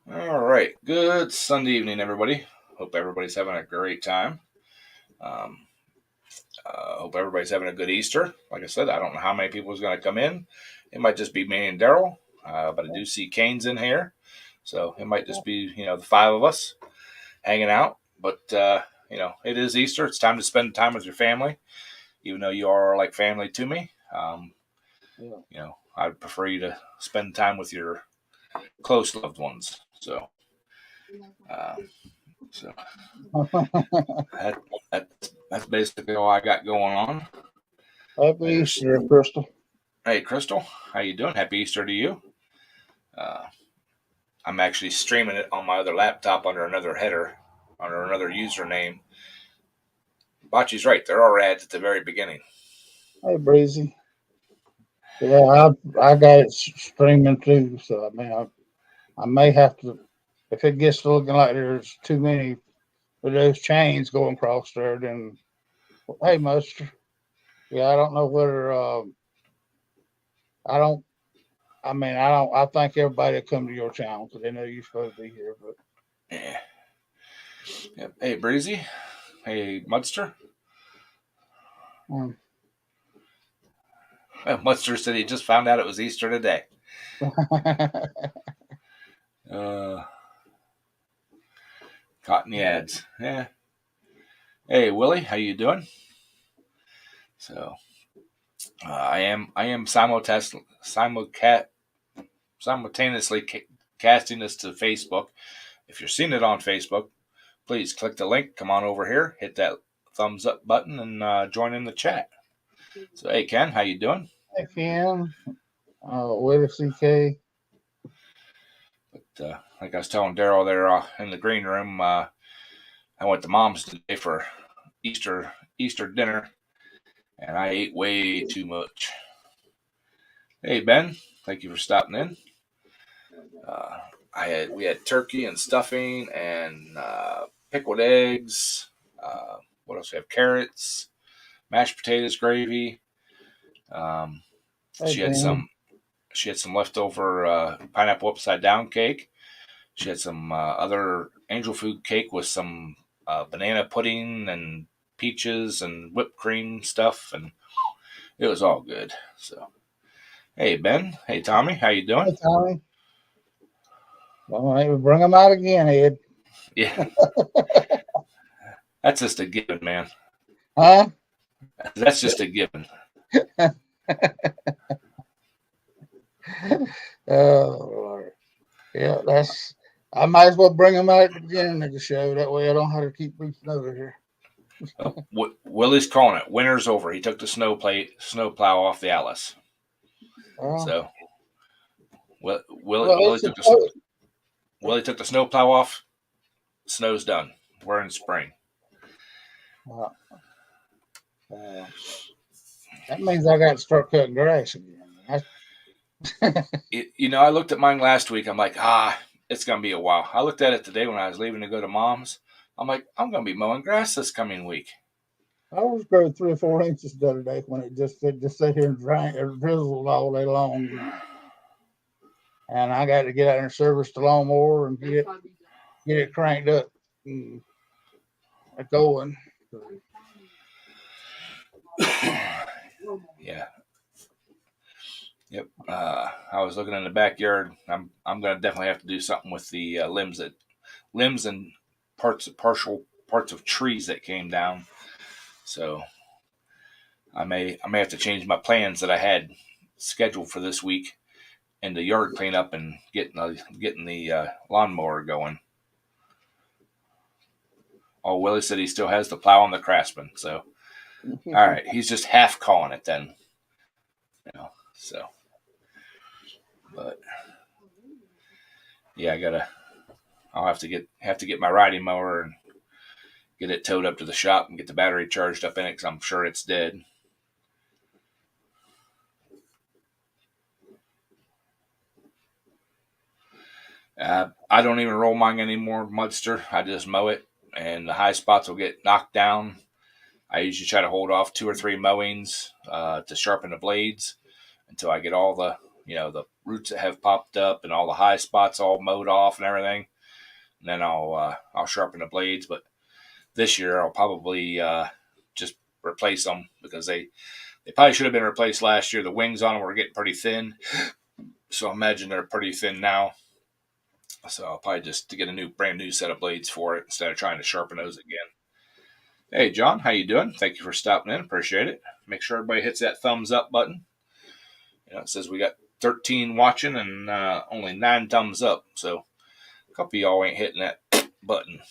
All right. Good Sunday evening, everybody. Hope everybody's having a great time. Um, hope everybody's having a good Easter. Like I said, I don't know how many people is going to come in. It might just be me and Daryl, but I do see Kane's in here, so it might just be the five of us hanging out. But it is Easter. It's time to spend time with your family, even though you are like family to me. Yeah. I'd prefer you to spend time with your close loved ones. Uh, so that, that's basically all I got going on. Happy I just Easter, Crystal. Hey Crystal, how you doing? Happy Easter to you. Uh, I'm actually streaming it on my other laptop under another header, under another username. Bocce's right. There are ads at the very beginning. Hey, Breezy. Yeah, I got it streaming too. So I may have to if it gets looking like there's too many of those chains going across there. Then hey, Mustard. Yeah, I don't know whether I don't. I don't. I think everybody will come to your channel because they know you're supposed to be here. But Yeah. Yep. Hey Breezy. Hey Mudster. um, Well, Mudster said he just found out it was Easter today. Uh, Caught in the ads. Yeah. Hey Willie, how you doing? So I am simultaneously casting this to Facebook. If you're seeing it on Facebook, please click the link. Come on over here, hit that thumbs up button, and join in the chat. So, hey Ken, how you doing? hey, Ken. Willie CK. But like I was telling Daryl there in the green room, I went to Mom's today for Easter dinner, and I ate way too much. Hey Ben, thank you for stopping in. Uh, we had turkey and stuffing and pickled eggs. What else? We have carrots, mashed potatoes, gravy. Um, Hey, she had Ben. some leftover pineapple upside down cake. She had some other angel food cake with some banana pudding and peaches and whipped cream stuff, and it was all good. So, hey Ben, hey Tommy, how you doing? Hey, Tommy. Well, maybe bring them out again, Ed. Yeah, that's just a given, man. Huh? That's just a given. Oh, Lord. Yeah, that's. I might as well bring them out at the beginning of the show. That way I don't have to keep reaching over here. Willie's calling it. Winter's over. He took the snowplow off the Alice. Well, So well, Willie it's took the supposed. snowplow off. Snow's done. We're in spring. Uh, uh, that means I got to start cutting grass again. I looked at mine last week. I'm like, it's gonna be a while. I looked at it today when I was leaving to go to Mom's. I'm like, I'm gonna be mowing grass this coming week. I was growing 3 or 4 inches the other day when it just sat here and drank or drizzled all day long, and I got to get out there and service the lawnmower and get it cranked up and going. Yeah. Yep. I was looking in the backyard. I'm gonna definitely have to do something with the limbs and partial parts of trees that came down. So I may have to change my plans that I had scheduled for this week into yard cleanup and getting the lawnmower going. Oh, Willie said he still has the plow on the Craftsman. So all right, he's just half calling it then. So but yeah, I'll have to get my riding mower and get it towed up to the shop and get the battery charged up in it because I'm sure it's dead. I don't even roll mine anymore, Mudster. I just mow it, and the high spots will get knocked down. I usually try to hold off 2 or 3 mowings to sharpen the blades until I get all the roots that have popped up and all the high spots all mowed off and everything. And then I'll sharpen the blades. But this year I'll probably just replace them because they probably should have been replaced last year. The wings on them were getting pretty thin, so I imagine they're pretty thin now. So I'll probably just to get a brand new set of blades for it instead of trying to sharpen those again. Hey John, how you doing? Thank you for stopping in. Appreciate it. Make sure everybody hits that thumbs up button. It says we got 13 watching and only 9 thumbs up. So a couple of y'all ain't hitting that button.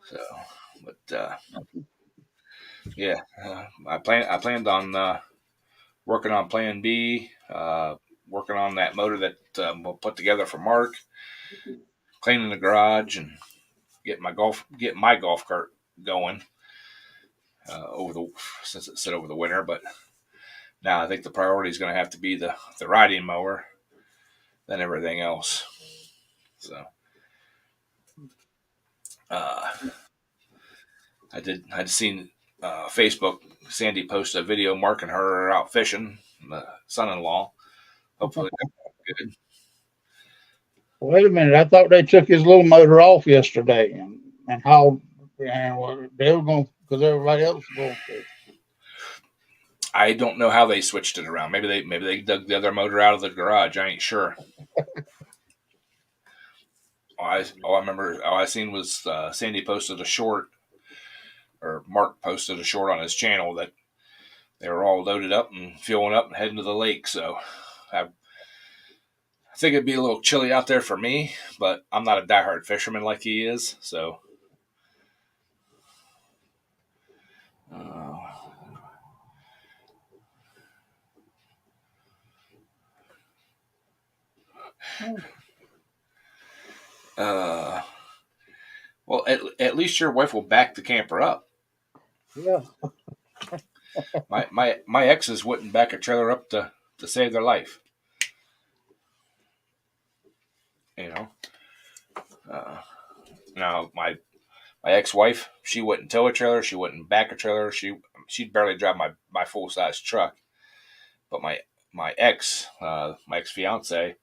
So, but yeah, I planned on working on Plan B, working on that motor that we'll put together for Mark, cleaning the garage, and get my golf cart going since it sit over the winter. But now I think the priority is going to have to be the riding mower, than everything else. So I'd seen Facebook. Sandy posted a video. Mark and her are out fishing. My son-in-law. Hopefully that's good. Wait a minute. I thought they took his little motor off yesterday and hauled, and they were going because everybody else was going to. I don't know how they switched it around. Maybe they dug the other motor out of the garage. I ain't sure. I remember all I seen was Sandy posted a short, or Mark posted a short on his channel that they were all loaded up and fueling up and heading to the lake. So I think it'd be a little chilly out there for me, but I'm not a diehard fisherman like he is. So well, at least your wife will back the camper up. Yeah. my exes wouldn't back a trailer up to save their life. Now my ex-wife, she wouldn't tow a trailer, she wouldn't back a trailer, she'd barely drive my full size truck. But my ex fiance,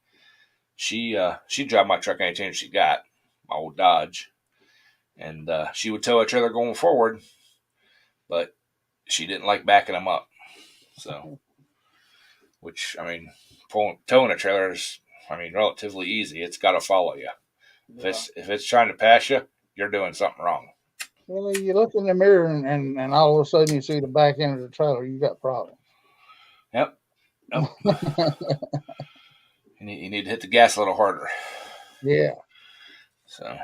she'd drive my truck anytime she got, my old Dodge, and she would tow a trailer going forward, but she didn't like backing them up. So, which I mean, towing a trailer is relatively easy. It's got to follow you. Yeah. If it's trying to pass you, you're doing something wrong. Well, you look in the mirror and all of a sudden you see the back end of the trailer, you got problems. Yep. You need to hit the gas a little harder. Yeah. So,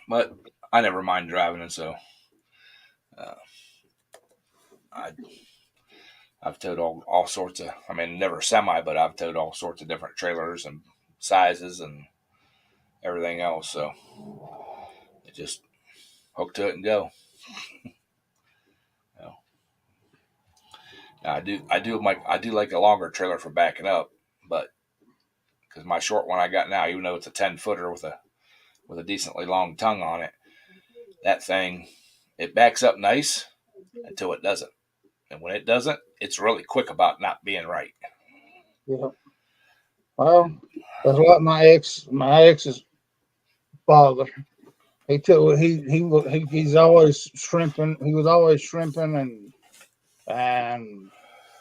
but I never mind driving, and so I've towed all sorts of. Never semi, but I've towed all sorts of different trailers and sizes and everything else. So it just hook to it and go. Now, I do like a longer trailer for backing up, but because my short one I got now, even though it's a 10-footer with a decently long tongue on it, that thing, it backs up nice until it doesn't, and when it doesn't, it's really quick about not being right. Yeah. Well, that's what my ex's father. He's always shrimping. He was always shrimping and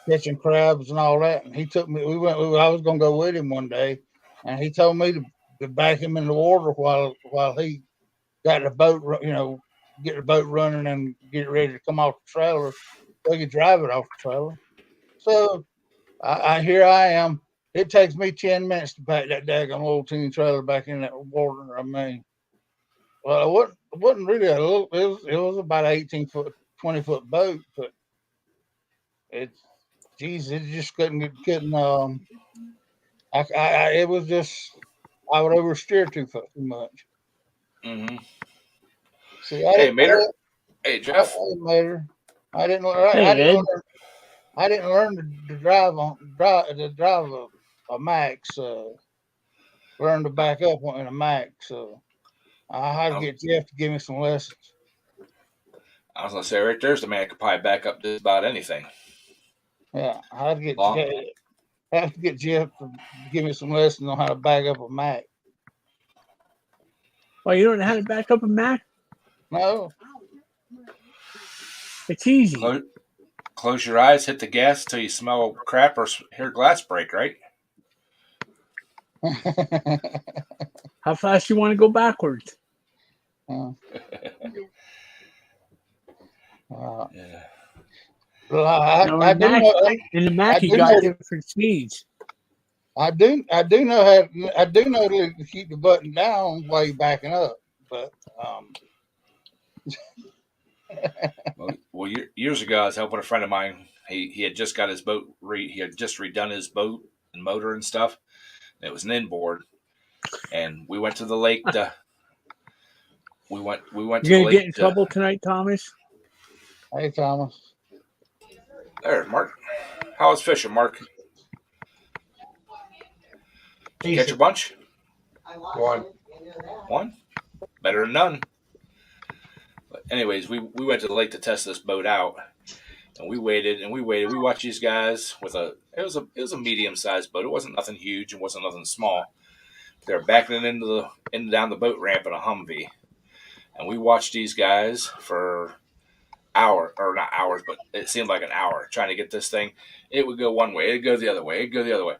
catching crabs and all that. And he took me. I was going to go with him one day, and he told me to back him in the water while he got the boat. Get the boat running and get it ready to come off the trailer, so he could drive it off the trailer. So here I am. It takes me 10 minutes to back that daggone little teeny trailer back in that water. Well, it wasn't really a little. It was about an 18-foot, 20-foot boat, but it just couldn't. It was just I would oversteer too much. Mm-hmm. See, hey, Mater. Hey, Jeff. Hey, Mater. I didn't learn to drive a Max. Learn to back up in a Max. So I had to get Jeff to give me some lessons. I was gonna say right there's the man that could probably back up just about anything. Yeah, I had to Long. get Jeff to give me some lessons on how to back up a Mac. Well, you don't know how to back up a Mac? No. It's easy. Close your eyes, hit the gas until you smell crap or hear glass break, right? How fast you want to go backwards? Yeah. No, in the Mac, you got different speeds. I do know to keep the button down while you're backing up, but well, years ago, I was helping a friend of mine. He had just got his boat. He had just redone his boat and motor and stuff. It was an inboard, and we went to the lake. We went. You're gonna get in trouble tonight, Thomas. Hey, Thomas. There, Mark. How was fishing, Mark? Did you catch a bunch? One? Better than none. But anyways, we went to the lake to test this boat out, and we waited. We watched these guys with it was a medium sized boat. It wasn't nothing huge. It wasn't nothing small. They were backing it down the boat ramp in a Humvee, and we watched these guys for not hours, but it seemed like an hour trying to get this thing. It would go one way, it'd go the other way, it'd go the other way.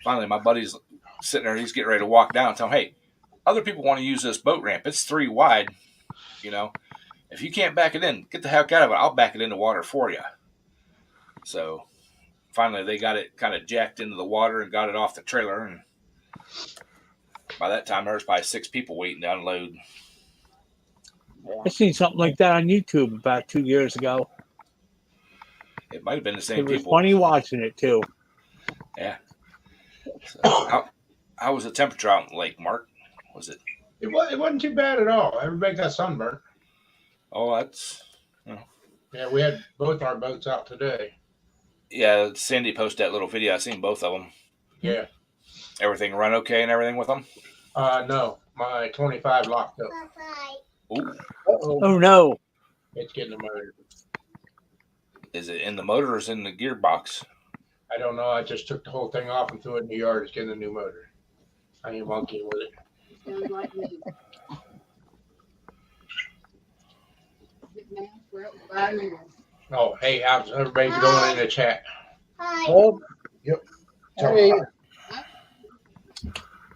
Finally, my buddy's sitting there, he's getting ready to walk down and tell him, hey, other people want to use this boat ramp. It's 3 wide. If you can't back it in, get the heck out of it. I'll back it in the water for you. So finally, they got it kind of jacked into the water and got it off the trailer. And by that time, there was probably 6 people waiting to unload. I seen something like that on YouTube about 2 years ago. It might have been the same people. It was funny watching it too. Yeah. So, how was the temperature out in the lake, Mark? Was it? It wasn't too bad at all. Everybody got sunburned. Oh, that's. Yeah, we had both our boats out today. Yeah, Cindy posted that little video. I seen both of them. Yeah. Everything run okay and everything with them? No, my 25 locked up. Ooh. Oh no! It's getting the motor. Is it in the motor or is it in the gearbox? I don't know. I just took the whole thing off and threw it in the yard. It's getting a new motor. I ain't monkeying with it. Sounds like me. Oh, hey, how's everybody doing in the chat? Hi. Oh, Yep. hey,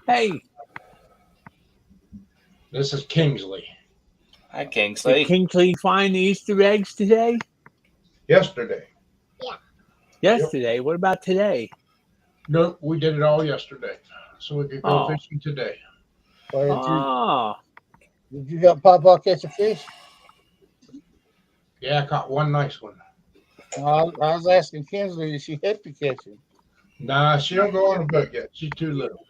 Hey, This is Kingsley. Hi, Kingsley. did Kingsley find the Easter eggs today? Yesterday. Yesterday. What about today? Nope, we did it all yesterday. So we could go fishing today. did you help Papa catch a fish? Yeah, I caught one nice one. I was asking Kinsley, did she help you catch him? Nah, she don't go on a boat yet. She's too little.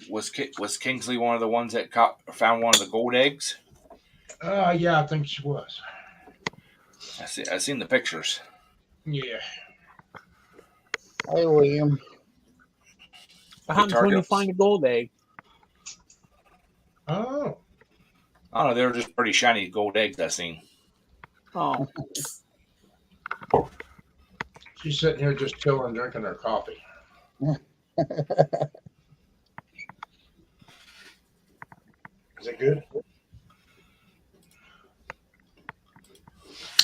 Was Kingsley one of the ones that found one of the gold eggs? Yeah, I think she was. I seen the pictures. Yeah. Hey, William. What happens when you find a gold egg? Oh. I don't know. They were just pretty shiny gold eggs I seen. Oh, She's sitting here just chilling, drinking her coffee. Is it good?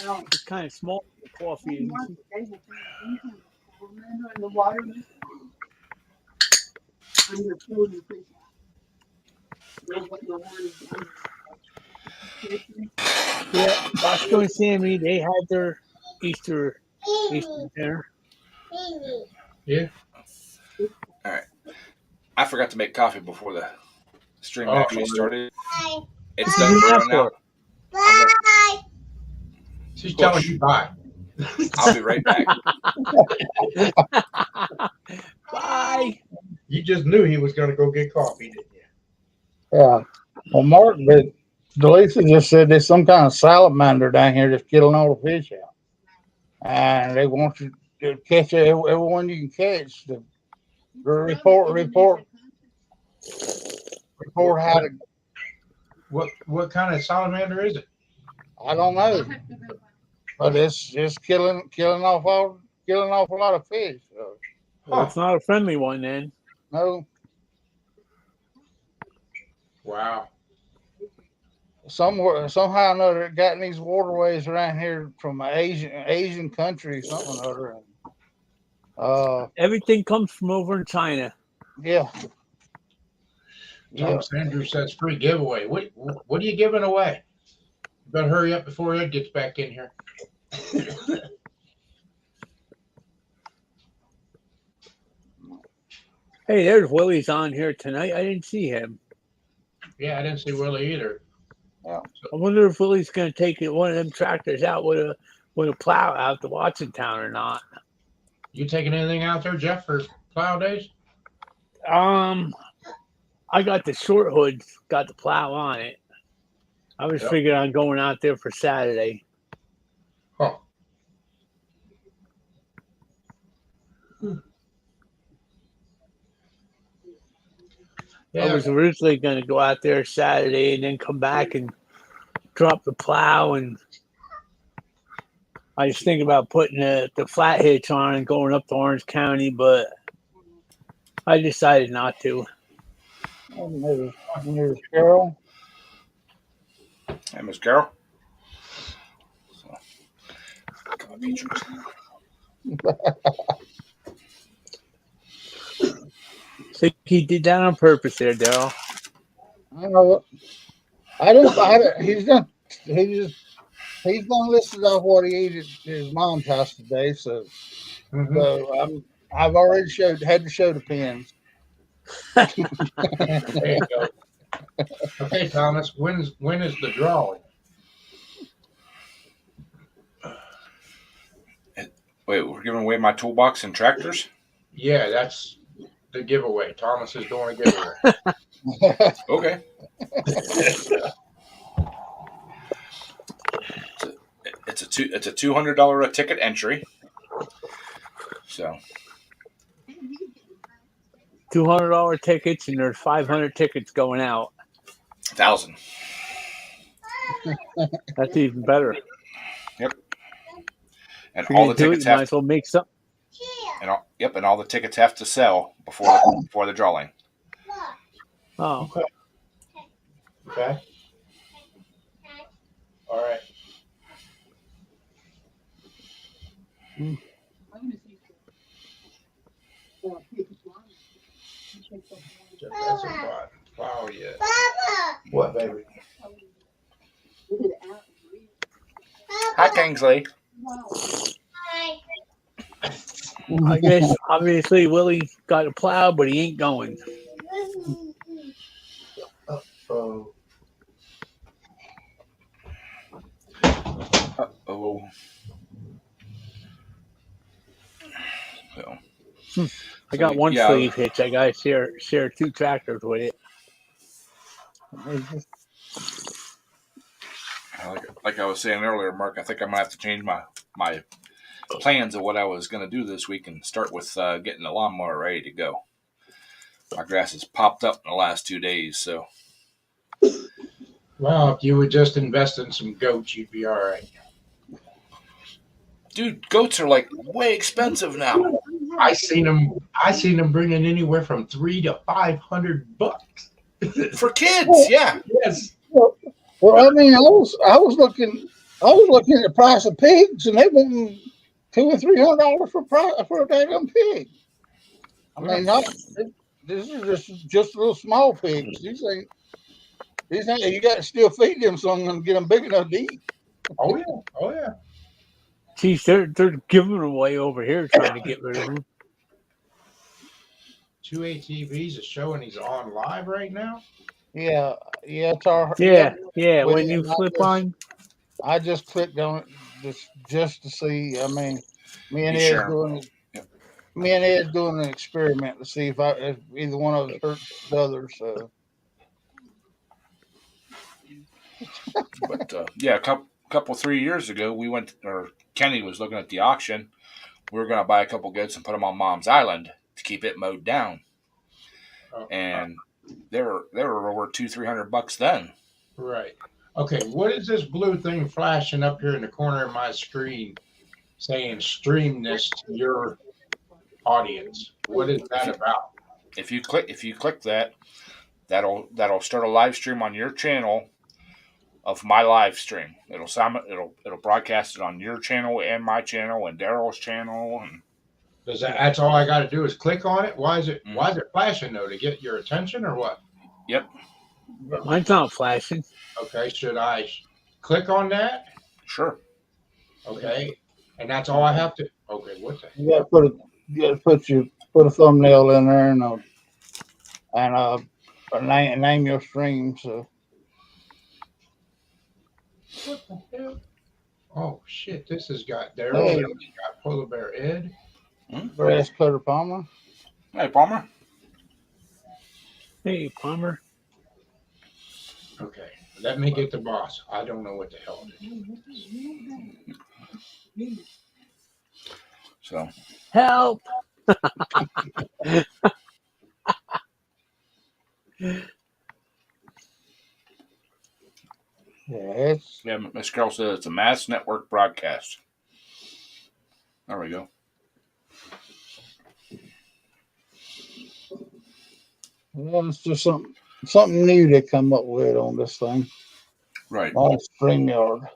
it's kind of small for coffee. The water. I'm your food and fish. Yeah, Bosco and Sammy, they had their Easter dinner. Yeah. All right. I forgot to make coffee before the stream Oh, actually Lord. started. It's What done did you do brewing that now. for? She's telling you bye. I'll be right back. Bye. You just knew he was going to go get coffee, didn't you? Yeah. Well, Mark, but Delisa just said there's some kind of salamander down here that's killing all the fish out. And they want you to catch everyone you can catch. To report how to What kind of salamander is it? I don't know, but it's just killing off a lot of fish. So, Well, it's not a friendly one then. no, Wow. somehow or another, it got in these waterways around here from an Asian country, something or other. Everything comes from over in China. Yeah, yeah. Thomas Andrews says free giveaway. What are you giving away? You better hurry up before Ed gets back in here. Hey, there's Willie's on here tonight. I didn't see him. Yeah, I didn't see Willie either. I wonder if Willie's going to take one of them tractors out with a plow out to Watsontown or not. You taking anything out there, Jeff, for plow days? I got the short hood, got the plow on it. I was figuring on going out there for Saturday. Huh. I was originally going to go out there Saturday and then come back and drop the plow, and I was thinking about putting the flat hitch on and going up to Orange County, but I decided not to. And there's Carol. Hey, Miss Carol. So, got features. Think he did that on purpose there, Daryl. I don't know. He's done listed off what he ate at his mom's house today. So, I've already had to show the pins. There you go. Okay, Thomas. When is the drawing? Wait, we're giving away my toolbox and tractors? Yeah, that's the giveaway. Thomas is doing a giveaway. Okay. It's a $200 a ticket entry. So $200 tickets, and there's 500 tickets going out. 1,000. That's even better. Yep. And If you're all the gonna do it, tickets you might have as well make some. and all the tickets have to sell before the drawing. Oh, Okay. All right. Jeff hasn't bought plow yet. What, baby? Hi, Kingsley. I guess obviously Willie got a plow, but he ain't going. Oh. Oh. So. I got one sleeve hitch. I got to share two tractors with it. Like I was saying earlier, Mark, I think I'm gonna have to change my plans of what I was gonna do this week and start with getting the lawnmower ready to go. My grass has popped up in the last 2 days, so. Well, if you would just invest in some goats, you'd be all right. Dude, goats are like way expensive now. I seen them bringing anywhere from $300 to $500 For kids, yeah. Yes. Well, I mean, I was looking at the price of pigs, and they want $200 or $300 for a daggone pig. I mean, this is just little small pigs. These ain't. You got to still feed them something and get them big enough to eat. Oh yeah. Geez, they're giving them away over here, trying to get rid of them. 2 ATVs is showing he's on live right now. Yeah, it's our. Yeah. Well, When you flip on, I just clicked on it just to see. I mean, me and You Ed's sure? doing. Yep. Me and Ed's doing an experiment to see if either one of us hurts the other. So. But yeah, a couple 3 years ago, Kenny was looking at the auction. We were gonna buy a couple goats and put them on Mom's Island to keep it mowed down, and they were over $200-300 then. Right. Okay, what is this blue thing flashing up here in the corner of my screen saying stream this to your audience? What is that about? If you click that, that'll start a live stream on your channel of my live stream. It'll broadcast it on your channel and my channel and Daryl's channel. And That's all I got to do is click on it? Why is it flashing though? To get your attention or what? Yep. Mine's not flashing. Okay, should I click on that? Sure. Okay, and that's all I have to. Okay, what the? You gotta put a thumbnail in there and name your stream. So What the hell? Oh shit! This has got Daryl. Hey. This has got Polar Bear Ed. Grass Cutter Palmer. Hey, Palmer. Hey, Palmer. Okay, let me get the boss. I don't know what the hell it is. So Help! Yeah, Miss Carol said it's a mass network broadcast. There we go. it's just something new they come up with on this thing. Right. On StreamYard.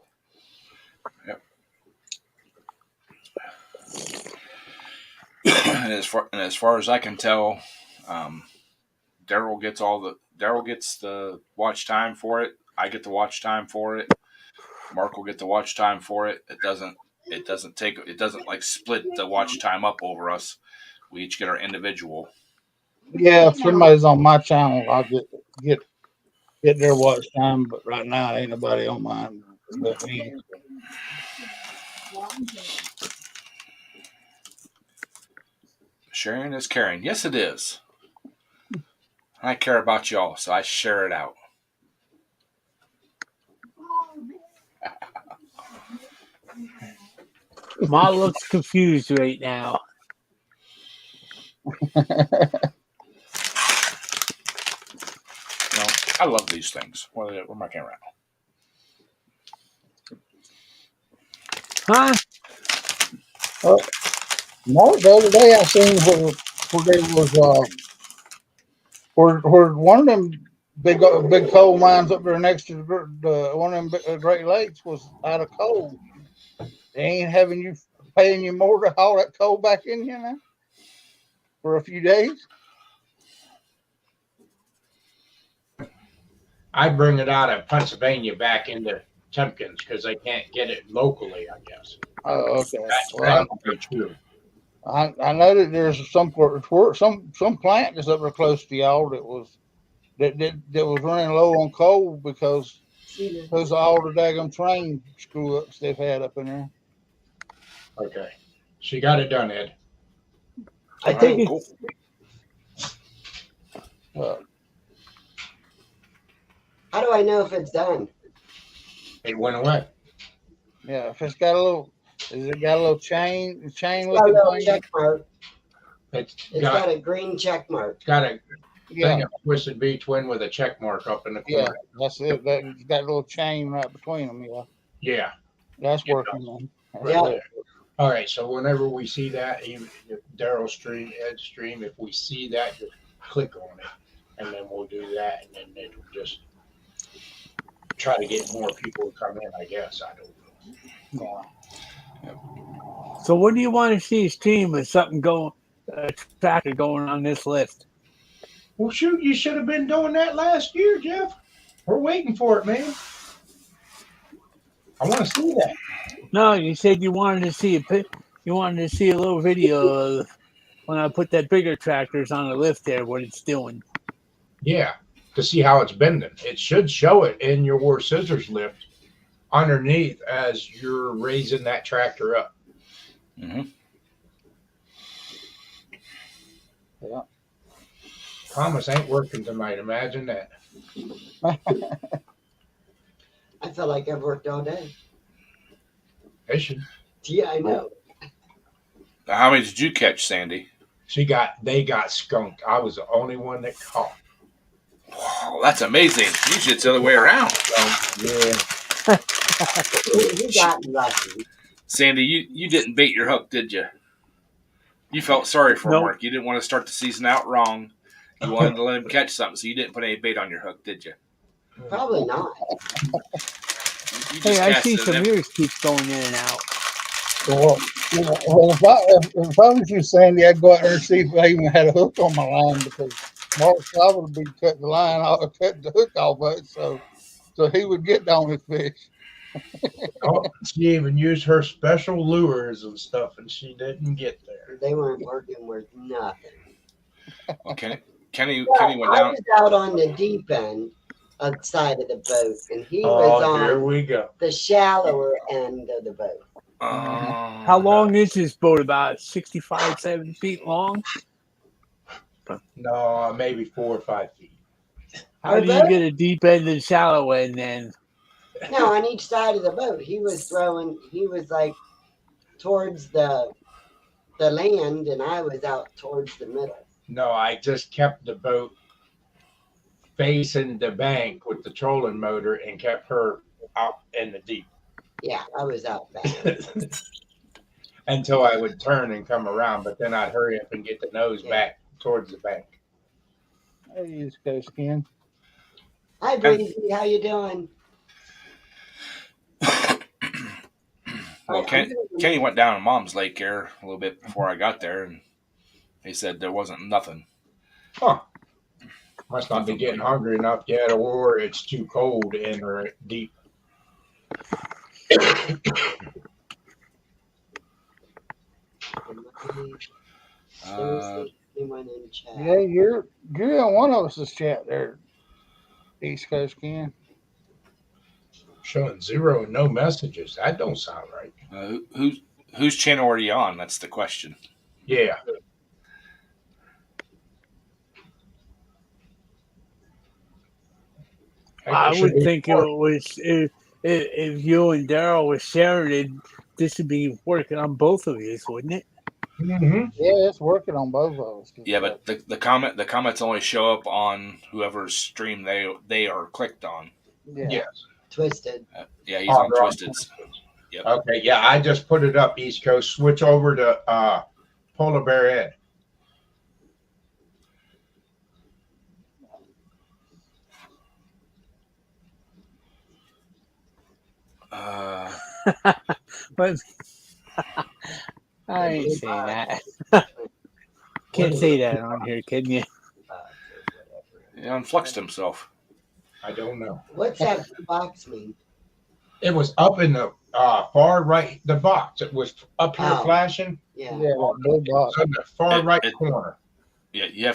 And as far as I can tell, Daryl gets the watch time for it. I get the watch time for it. Mark will get the watch time for it. It doesn't like split the watch time up over us. We each get our individual. Yeah, if somebody's on my channel, I'll get their watch time. But right now, ain't nobody on mine but me. Sharing is caring. Yes, it is. I care about y'all, so I share it out. Ma looks confused right now. I love these things. Where's my camera? Huh? Mark, the other day I seen where they was where one of them big coal mines up there next to the one of them Great Lakes was out of coal. They ain't paying you more to haul that coal back in here now for a few days. I bring it out of Pennsylvania back into Tompkins because they can't get it locally, I guess. Oh, okay. That's Well, probably true. I know that there's some plant that's up there close to y'all that was running low on coal because of all the daggum train screw ups they've had up in there. Okay. She got it done, Ed. I think Cool. How do I know if it's done? It went away. Yeah, if it's got a little, has it got a little chain It's got a looking little thing? check mark. It's It's got, got a green check mark. got a Yeah, thing of Twisted B twin with a check mark up in the yeah, corner. that's it. It's got a little chain right between them. Yeah, Yeah. that's Yeah. working. Then. That's Yeah. good. All right. So whenever we see that, even if Daryl stream, Ed stream, if we see that, just click on it, and then we'll do that, and then it'll just try to get more people to come in. I guess I don't know. Yeah. so. What do you want to see stream with something tractor going on this list? Well, shoot, you should have been doing that last year, Jeff. We're waiting for it, man. I want to see that. No, you said you wanted to see you wanted to see a little video of when I put that bigger tractors on the lift there, what it's doing. Yeah, to see how it's bending. It should show it in your scissors lift underneath as you're raising that tractor up. Mm-hmm. Yeah. Thomas ain't working tonight. Imagine that. I feel like I've worked all day. They should. Yeah, I know. Now, how many did you catch, Sandy? They got skunked. I was the only one that caught. Wow, that's amazing. Usually it's the other way around. Yeah. He got lucky. Sandy, you didn't bait your hook, did you? You felt sorry for Nope. Mark. You didn't want to start the season out wrong. You wanted to let him catch something, so you didn't put any bait on your hook, did you? Probably not. You just Hey, I cast see it some and ears keep going in and out. Well, if I was you, Sandy, I'd go out there and see if I even had a hook on my line because Mark Scott would be cutting the line off, cutting the hook off of it, so he would get on his fish. Oh, she even used her special lures and stuff, and she didn't get there. They weren't working worth nothing. well, Kenny Well, went I down. was out on the deep end side of the boat, and he was Oh, here on we go. the shallower end of the boat. How long is this boat? About 65, 70 feet long? No, maybe 4 or 5 feet. How Our do you boat? get a deep end and shallow end then? No, on each side of the boat. He was like towards the land, and I was out towards the middle. No, I just kept the boat facing the bank with the trolling motor and kept her out in the deep Yeah, I was out back. until I would turn and come around. But then I'd hurry up and get the nose back towards the bank. Hey, East Coast Ken. Hi, Breezy. How you doing? Well, Kenny went down to Mom's Lake here a little bit before I got there, and he said there wasn't nothing. Huh. Must not be getting hungry enough yet, or it's too cold in or deep. Anyone in chat? Yeah, you're in one of us' chat there, East Coast Ken. Showing 0 and no messages. That don't sound right. Whose channel are you on? That's the question. Yeah. I would think it was if you and Daryl were sharing it, this would be working on both of you, wouldn't it? Mm-hmm. Yeah, it's working on both of us. Yeah, but the comments only show up on whoever's stream they are clicked on. Yeah. Yes. Twisted. Yeah, he's on Twisted. Yep. Okay, yeah, I just put it up East Coast. Switch over to Polar Bear Ed. But I ain't saying that. Can't say that on here, can you? He unfluxed himself. I don't know. What's that box mean? It was up in the far right, the box. It was up here Oh. flashing. Yeah. Yeah, that big box. It's in the far right It- corner. Yeah, you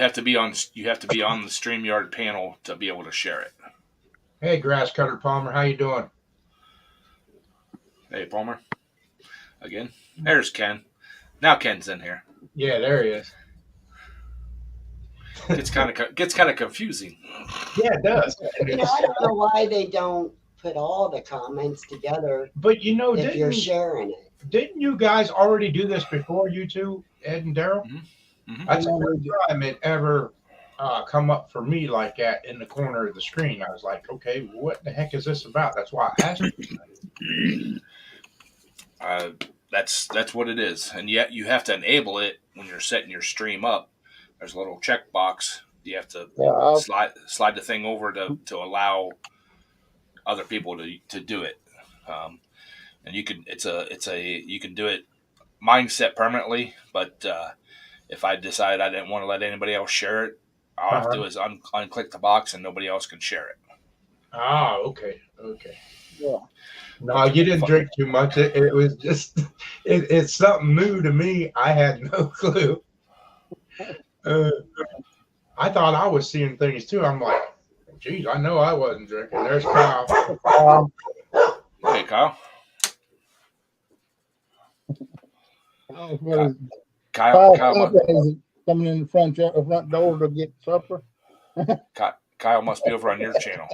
have to be on the StreamYard panel to be able to share it. Hey, Grass Cutter Palmer, how you doing? Hey, Palmer. Again, there's Ken. Now Ken's in here. Yeah, there he is. Gets kind of confusing. Yeah, it does. You know, I don't know why they don't put all the comments together But you know, if you're didn't sharing it. you guys already do this before, you two, Ed and Daryl? Mhm. That's the first time it ever come up for me like that in the corner of the screen. I was like, okay, what the heck is this about? That's why I asked you. That's what it is, and yet you have to enable it when you're setting your stream up. There's a little checkbox. You have to Yeah, slide the thing over to allow other people to do it. And you can you can do it. Mine set permanently, but if I decide I didn't want to let anybody else share it, all I have to do is unclick the box and nobody else can share it. Ah, okay. yeah. No, you didn't drink too much. It was just, it's something new to me. I had no clue. I thought I was seeing things too. I'm like, geez, I know I wasn't drinking. There's Kyle. Hey, Kyle. Kyle Coming in the front door to get supper. Kyle must be over on your channel.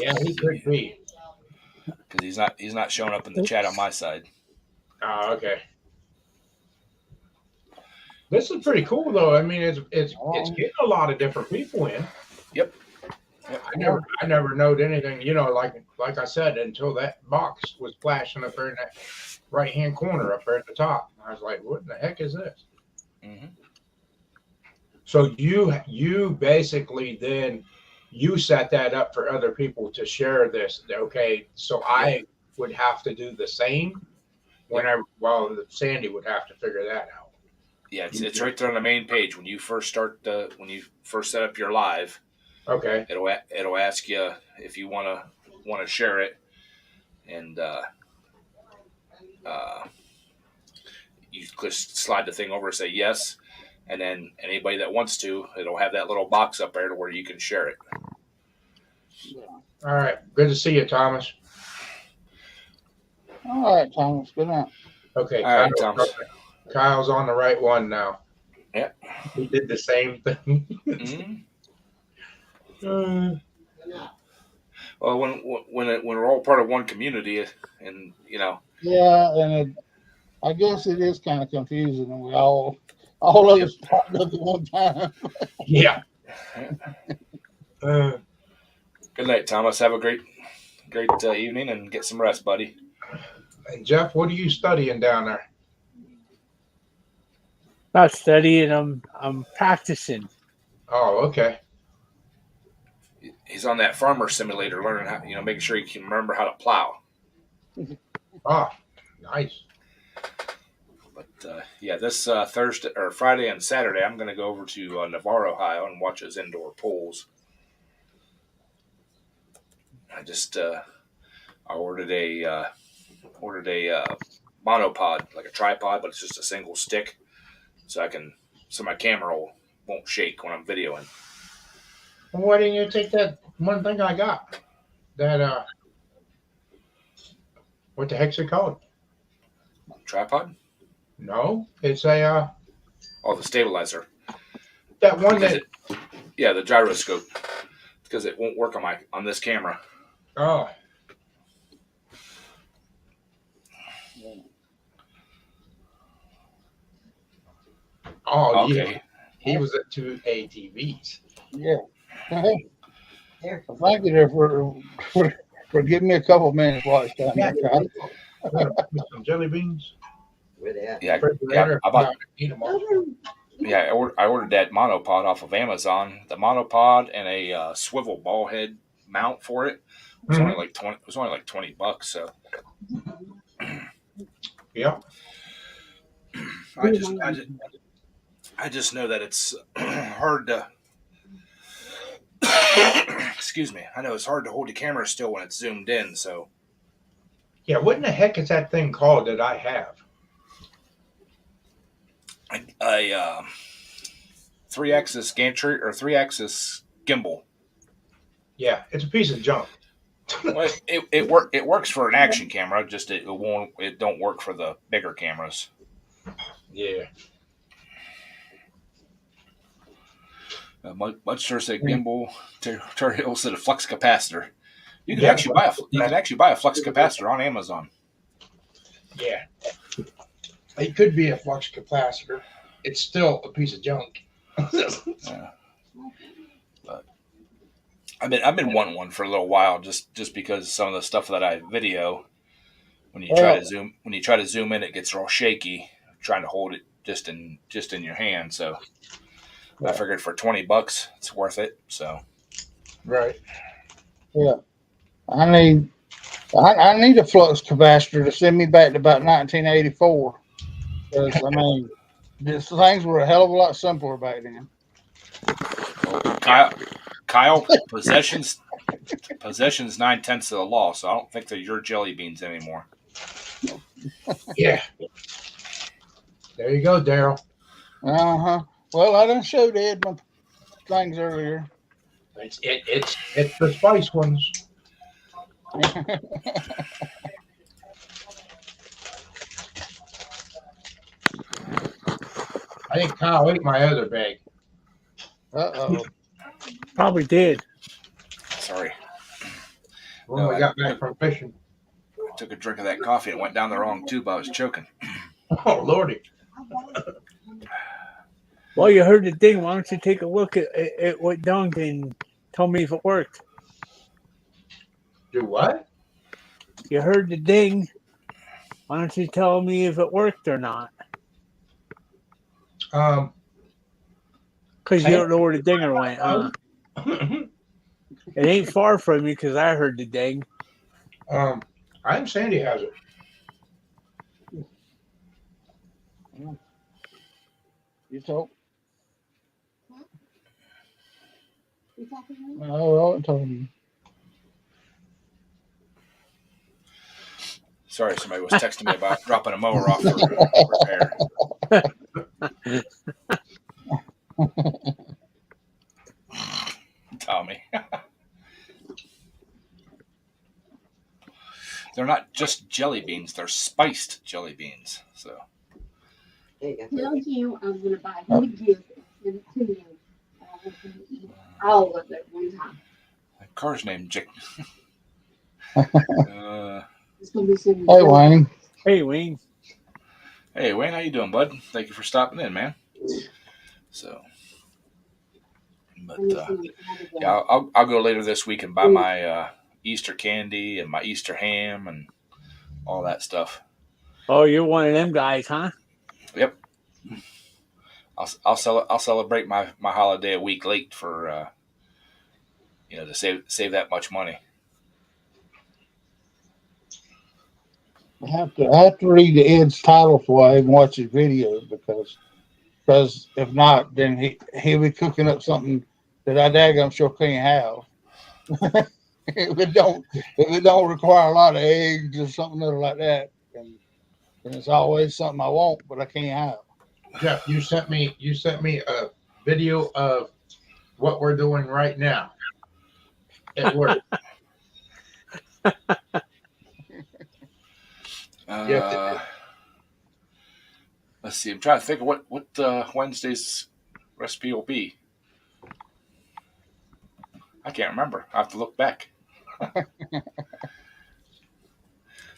Yeah, he could be. Because he's not showing up in the chat on my side. Oh, okay. This is pretty cool, though. I mean, it's getting a lot of different people in. Yep. I never knowed anything. You know, like I said, until that box was flashing up there in that right hand corner up there at the top. I was like, what in the heck is this? Mm-hmm. So you basically then you set that up for other people to share this. Okay, so I would have to do the same whenever. Well, Sandy would have to figure that out. Yeah, it's right there on the main page when you first start when you first set up your live. Okay. It'll ask you if you want to share it, and you just slide the thing over and say yes, and then anybody that wants to, it'll have that little box up there to where you can share it. All right. Good to see you, Thomas. All right, Thomas. Good night. Okay. All right, Thomas. Kyle's on the right one now. Yeah. He did the same thing. Mm-hmm. Well, when we're all part of one community, and you know. Yeah, and I guess it is kind of confusing, and we all of us popped up at one time. Yeah. Good night, Thomas. Have a great evening and get some rest, buddy. And Jeff, what are you studying down there? Not studying. I'm practicing. Oh, okay. He's on that farmer simulator, learning how, making sure he can remember how to plow. Ah, nice. But yeah, this Thursday or Friday and Saturday, I'm going to go over to Navarre, Ohio, and watch his indoor pools. I just I ordered a monopod, like a tripod, but it's just a single stick, so my camera won't shake when I'm videoing. Well, why didn't you take that one thing I got? That what the heck's it called? Tripod? No, it's a Oh, the stabilizer. that one that. The gyroscope, because it won't work on this camera. Oh. Oh, Okay. yeah. He was at 2 ATVs. Yeah. Hey, thank you there for giving me a couple minutes while it's time. Yeah. Some jelly beans. Where they at? Yeah, Refrigerator. I bought- Eat 'em all. I ordered that monopod off of Amazon. The monopod and a swivel ball head mount for it. It was only like $20. So Yeah. I just know that it's hard to. Excuse me. I know it's hard to hold the camera still when it's zoomed in. So Yeah. What in the heck is that thing called that I have? a 3-axis gantry or 3-axis gimbal. Yeah, it's a piece of junk. Well, it works for an action camera. Just it don't work for the bigger cameras. Yeah. Much sure say gimbal tutorial said a flux capacitor. You can actually buy a flux capacitor on Amazon. Yeah. It could be a flux capacitor. It's still a piece of junk. Yeah. But I've been wanting one for a little while, just because some of the stuff that I video, when you try to zoom in, it gets real shaky trying to hold it just in your hand. So I figured for $20, it's worth it. So Right. Yeah. I need a flux capacitor to send me back to about 1984. Because I mean, these things were a hell of a lot simpler back then. Kyle, possession's 9/10 of the law, so I don't think they're your jelly beans anymore. Yeah. There you go, Daryl. Well, I done showed Ed my things earlier. It's the spice ones. I think Kyle ate my other bag. Uh-oh. Probably did. Sorry, When we got back from fishing. I took a drink of that coffee and went down the wrong tube. I was choking. Oh, Lordy. Well, you heard the ding. Why don't you take a look at what dunged and tell me if it worked? Do what? You heard the ding. Why don't you tell me if it worked or not? Because you don't know where the dinger went. It ain't far from you because I heard the ding. I think Sandy has it. You talk. You talking to me? No, I wasn't talking to you. Sorry, somebody was texting me about dropping a mower off for repair. Tommy. They're not just jelly beans, they're spiced jelly beans. So There you go. Tell you I'm gonna buy you a gift and send it to you. I want you to eat all of it at one time. my car's named Jick. It's gonna be some. Hey, Wayne. Hey, Wayne. Hey Wayne, how you doing, bud? Thank you for stopping in, man. So, but yeah, I'll go later this week and buy my Easter candy and my Easter ham and all that stuff. Oh, you're one of them guys, huh? Yep. I'll celebrate my holiday a week late for to save that much money. I have to read the Ed's title before I even watch his video because if not, then he'll be cooking up something that I daggum sure can't have. if it don't require a lot of eggs or something other like that, then it's always something I want, but I can't have. Jeff, you sent me a video of what we're doing right now at work. Let's see. I'm trying to think of what Wednesday's recipe will be. I can't remember. I have to look back.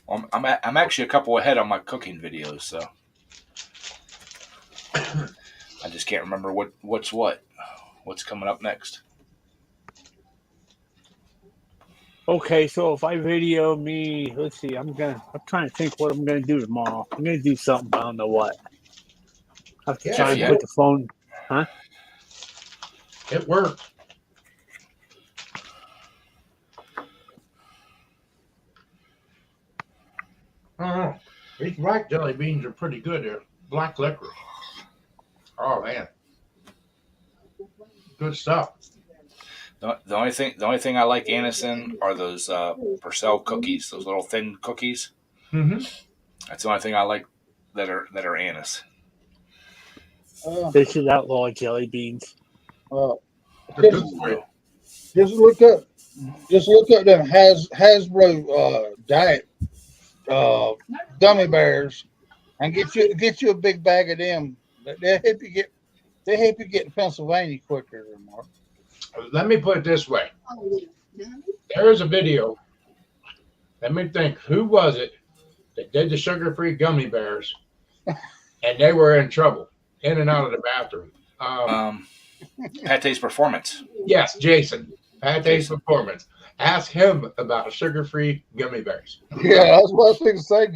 Well, I'm actually a couple ahead on my cooking videos, so I just can't remember what's coming up next. Okay, so if I video me, let's see, I'm trying to think what I'm gonna do tomorrow. I'm gonna do something, but I don't know what. I have to try and yeah. put the phone. It worked. I don't know. These black jelly beans are pretty good. They're black licorice. Oh man, good stuff. The only thing I like anise in are those Purcell cookies, those little thin cookies. Mm-hmm. That's the only thing I like that are anise. This is outlaw jelly beans. They're good for you. Just look up them Hasbro diet gummy bears and get you a big bag of them. They help you get to Pennsylvania quicker, Mark. Let me put it this way. Oh, yeah. There is a video. Let me think. Who was it that did the sugar-free gummy bears? And they were in trouble, in and out of the bathroom. Pate's Performance. Yes, Jason. Pate's Performance. Ask him about sugar-free gummy bears. Yeah, that's what I was going to say.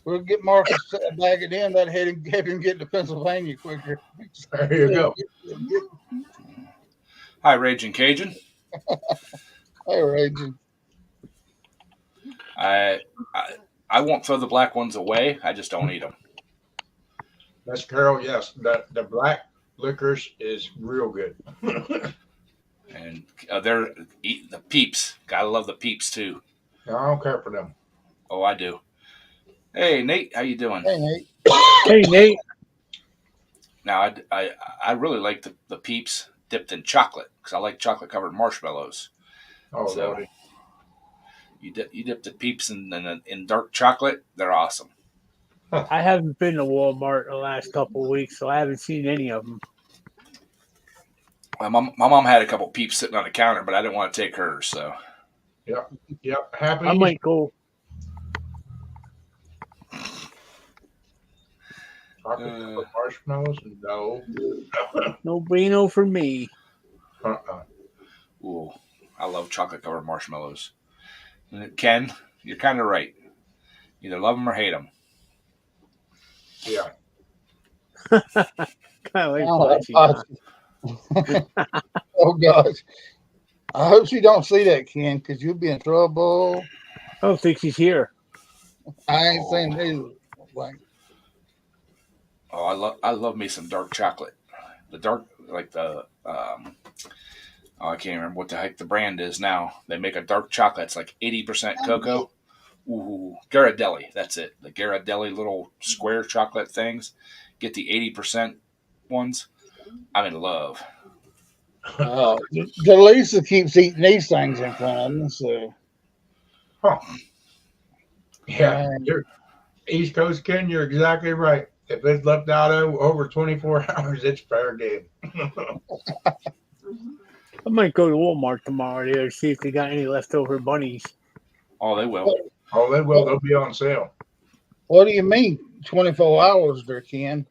We'll get Marcus a bag of them that help him get to Pennsylvania quicker. There you go. Hi, Raging Cajun. Hey, Raging. I won't throw the black ones away. I just don't eat them. Miss Carol, yes, the black licorice is real good. And they're the Peeps. Gotta love the Peeps too. I don't care for them. Oh, I do. Hey, Nate, how you doing? Hey, Nate. Hey, Nate. Now, I really like the Peeps dipped in chocolate because I like chocolate covered marshmallows. Oh, So, Lordy. You dip the Peeps in dark chocolate. They're awesome. I haven't been to Walmart the last couple of weeks, so I haven't seen any of them. My mom had a couple Peeps sitting on the counter, but I didn't want to take hers. So Yep. Happy. I might go. Chocolate covered marshmallows? No. No bueno for me. Ooh, I love chocolate covered marshmallows. Ken, you're kind of right. Either love them or hate them. Yeah. Kind of like Oh, Pachi. oh gosh. I hope she don't see that, Ken, because you'll be in trouble. I don't think she's here. I ain't saying either. Like, Oh, I love me some dark chocolate. The dark, like the I can't remember what the heck the brand is now. They make a dark chocolate. It's like 80% cocoa. Ooh, Ghirardelli. That's it. The Ghirardelli little square chocolate things. Get the 80% ones. I'm in love. Delisa keeps eating these things in front of me, so. Huh. Yeah. Man. You're East Coast Ken, you're exactly right. If it's left out over 24 hours, it's fair game. I might go to Walmart tomorrow there to see if they got any leftover bunnies. Oh, they will. Oh, they will. They'll be on sale. What do you mean 24 hours there, Ken?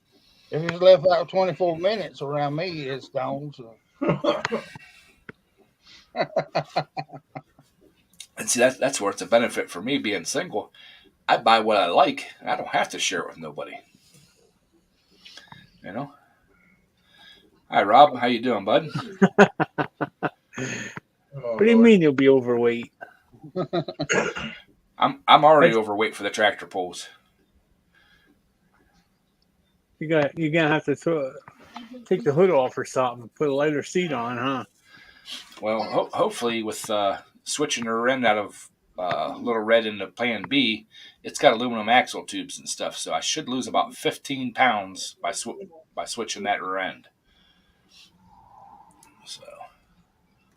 If it's left out 24 minutes around me, it's gone. So. And see, that's where it's a benefit for me being single. I buy what I like, and I don't have to share it with nobody. You know? Hi, Rob. How you doing, bud? Oh, What do you Lord. mean you'll be overweight? I'm already overweight for the tractor pulls. You're gonna have to take the hood off or something. Put a lighter seat on, huh? Well, hopefully with switching the rear end out of Little Red into Plan B, it's got aluminum axle tubes and stuff, so I should lose about 15 pounds by switching that rear end. So,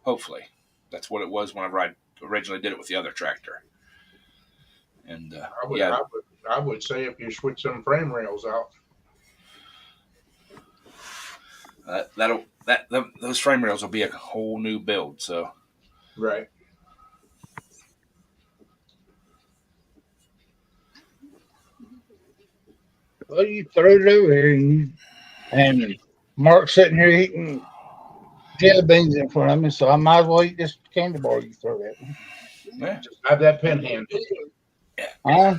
hopefully, that's what it was whenever I originally did it with the other tractor. And I would say if you switch some frame rails out. Those frame rails will be a whole new build. So, Right. Well, you throw it over here, and Mark's sitting here eating jelly beans in front of me, so I might as well eat this candy bar you throw at me. yeah. Just have that pen handy. Huh?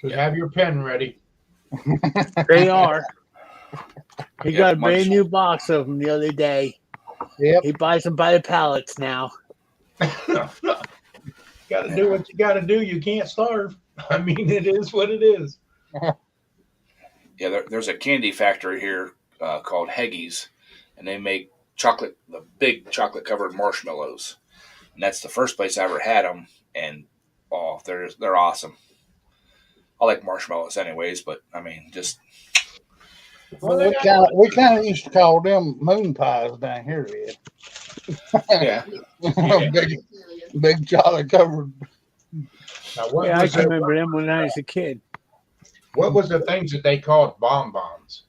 Just have your pen ready. They are. He Yeah, got a much- brand new box of them the other day. Yep. He buys them by the pallets now. Got to do what you got to do. You can't starve. I mean, it is what it is. Yeah, there's a candy factory here called Heggies, and they make the big chocolate covered marshmallows, and that's the first place I ever had them. And they're awesome. I like marshmallows anyways, but I mean, just Well, we kind of used to call them moon pies down here, Ed. yeah. big chocolate covered. Now, what Yeah, I was can the, remember them when I was a kid. what was the things that they called bonbons?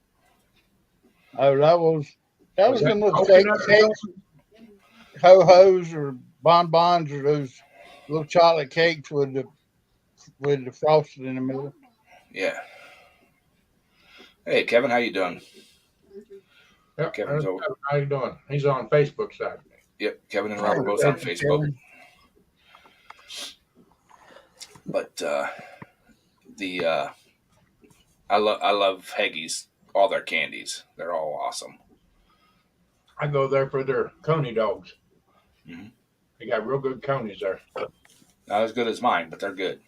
Oh, that was Was them that little coconut or cakes, ho-hos or bonbons or those little chocolate cakes with the frosting in the middle. Yeah. Hey, Kevin, how you doing? Yep. Kevin's over. How you doing? He's on Facebook Saturday. Yep, Kevin and Rob are both on Facebook. But I love Heggies, all their candies. They're all awesome. I go there for their coney dogs. Mhm. They got real good conies there. Not as good as mine, but they're good.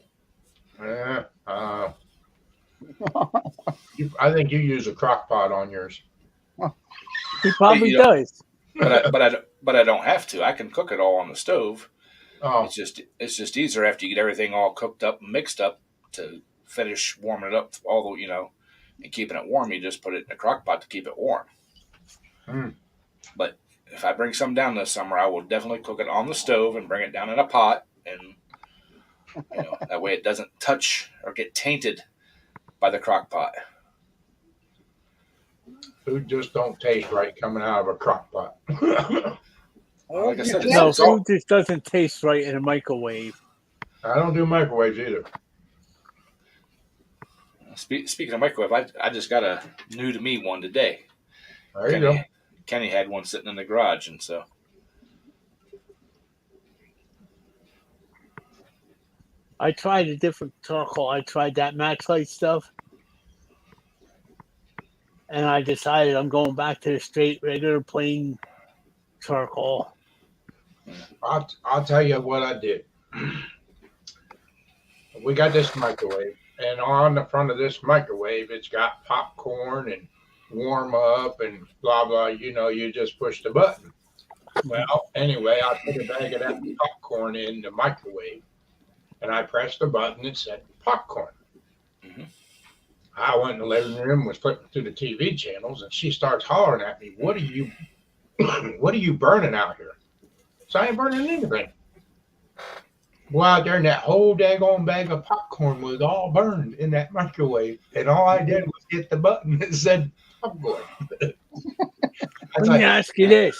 I think you use a crock pot on yours. He probably You know- does. But I don't have to. I can cook it all on the stove. Oh, It's just easier after you get everything all cooked up and mixed up to finish warming it up. Although and keeping it warm, you just put it in a crock pot to keep it warm. Mm. But if I bring some down this summer, I will definitely cook it on the stove and bring it down in a pot, and that way it doesn't touch or get tainted by the crock pot. food just don't taste right coming out of a crock pot. Like I said, No, it's all, food just doesn't taste right in a microwave. I don't do microwaves either. Speaking of microwave, I just got a new to me one today. There you go. Kenny had one sitting in the garage, and so I tried a different charcoal. I tried that Maxlite stuff, and I decided I'm going back to the straight, regular, plain charcoal. I'll tell you what I did. We got this microwave, and on the front of this microwave, it's got popcorn and warm up and blah blah. You just push the button. Well, anyway, I put a bag of that popcorn in the microwave, and I pressed the button and said popcorn. Mhm. I went in the living room, was flipping through the TV channels, and she starts hollering at me, "What are you, what are you burning out here?" So I ain't burning anything. Well, out there, and that whole daggone bag of popcorn was all burned in that microwave, and all I did was hit the button that said popcorn. Let me ask you this: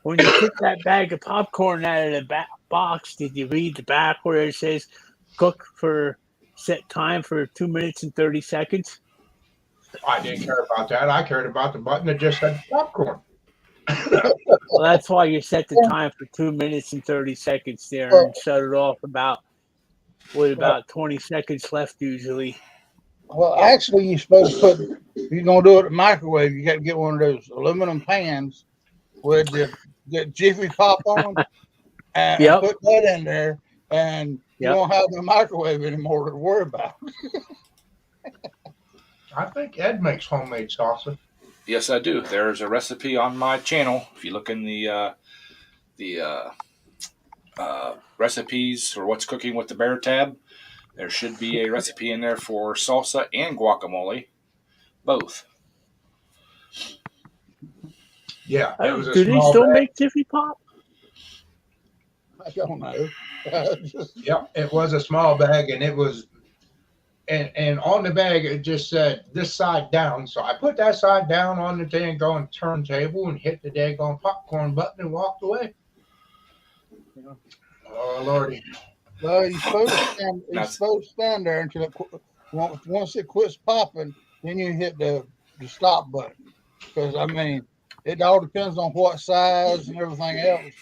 when you took that bag of popcorn out of the box, did you read the back where it says "cook for set time for 2 minutes and 30 seconds"? I didn't care about that. I cared about the button that just said popcorn. Well, that's why you set the time for 2 minutes and 30 seconds there and shut it off about 20 seconds left usually. Well, actually, you're supposed to put, if you're going to do it in the microwave, you got to get one of those aluminum pans with the Jiffy Pop on them and Yep. put that in there, and you Yep. won't have the microwave anymore to worry about. I think Ed makes homemade salsa. yes, I do. There's a recipe on my channel. If you look in the recipes or what's cooking with the bear tab, there should be a recipe in there for salsa and guacamole, both. Yeah, it was a Do they small still bag. make Jiffy Pop? I don't know. Yep, it was a small bag, and it was, and on the bag it just said this side down. So I put that side down on the daggone turntable and hit the daggone popcorn button and walked away. Yeah. Oh Lordy! Well, you're supposed to stand there until it once it quits popping, then you hit the stop button. Because I mean, it all depends on what size and everything else.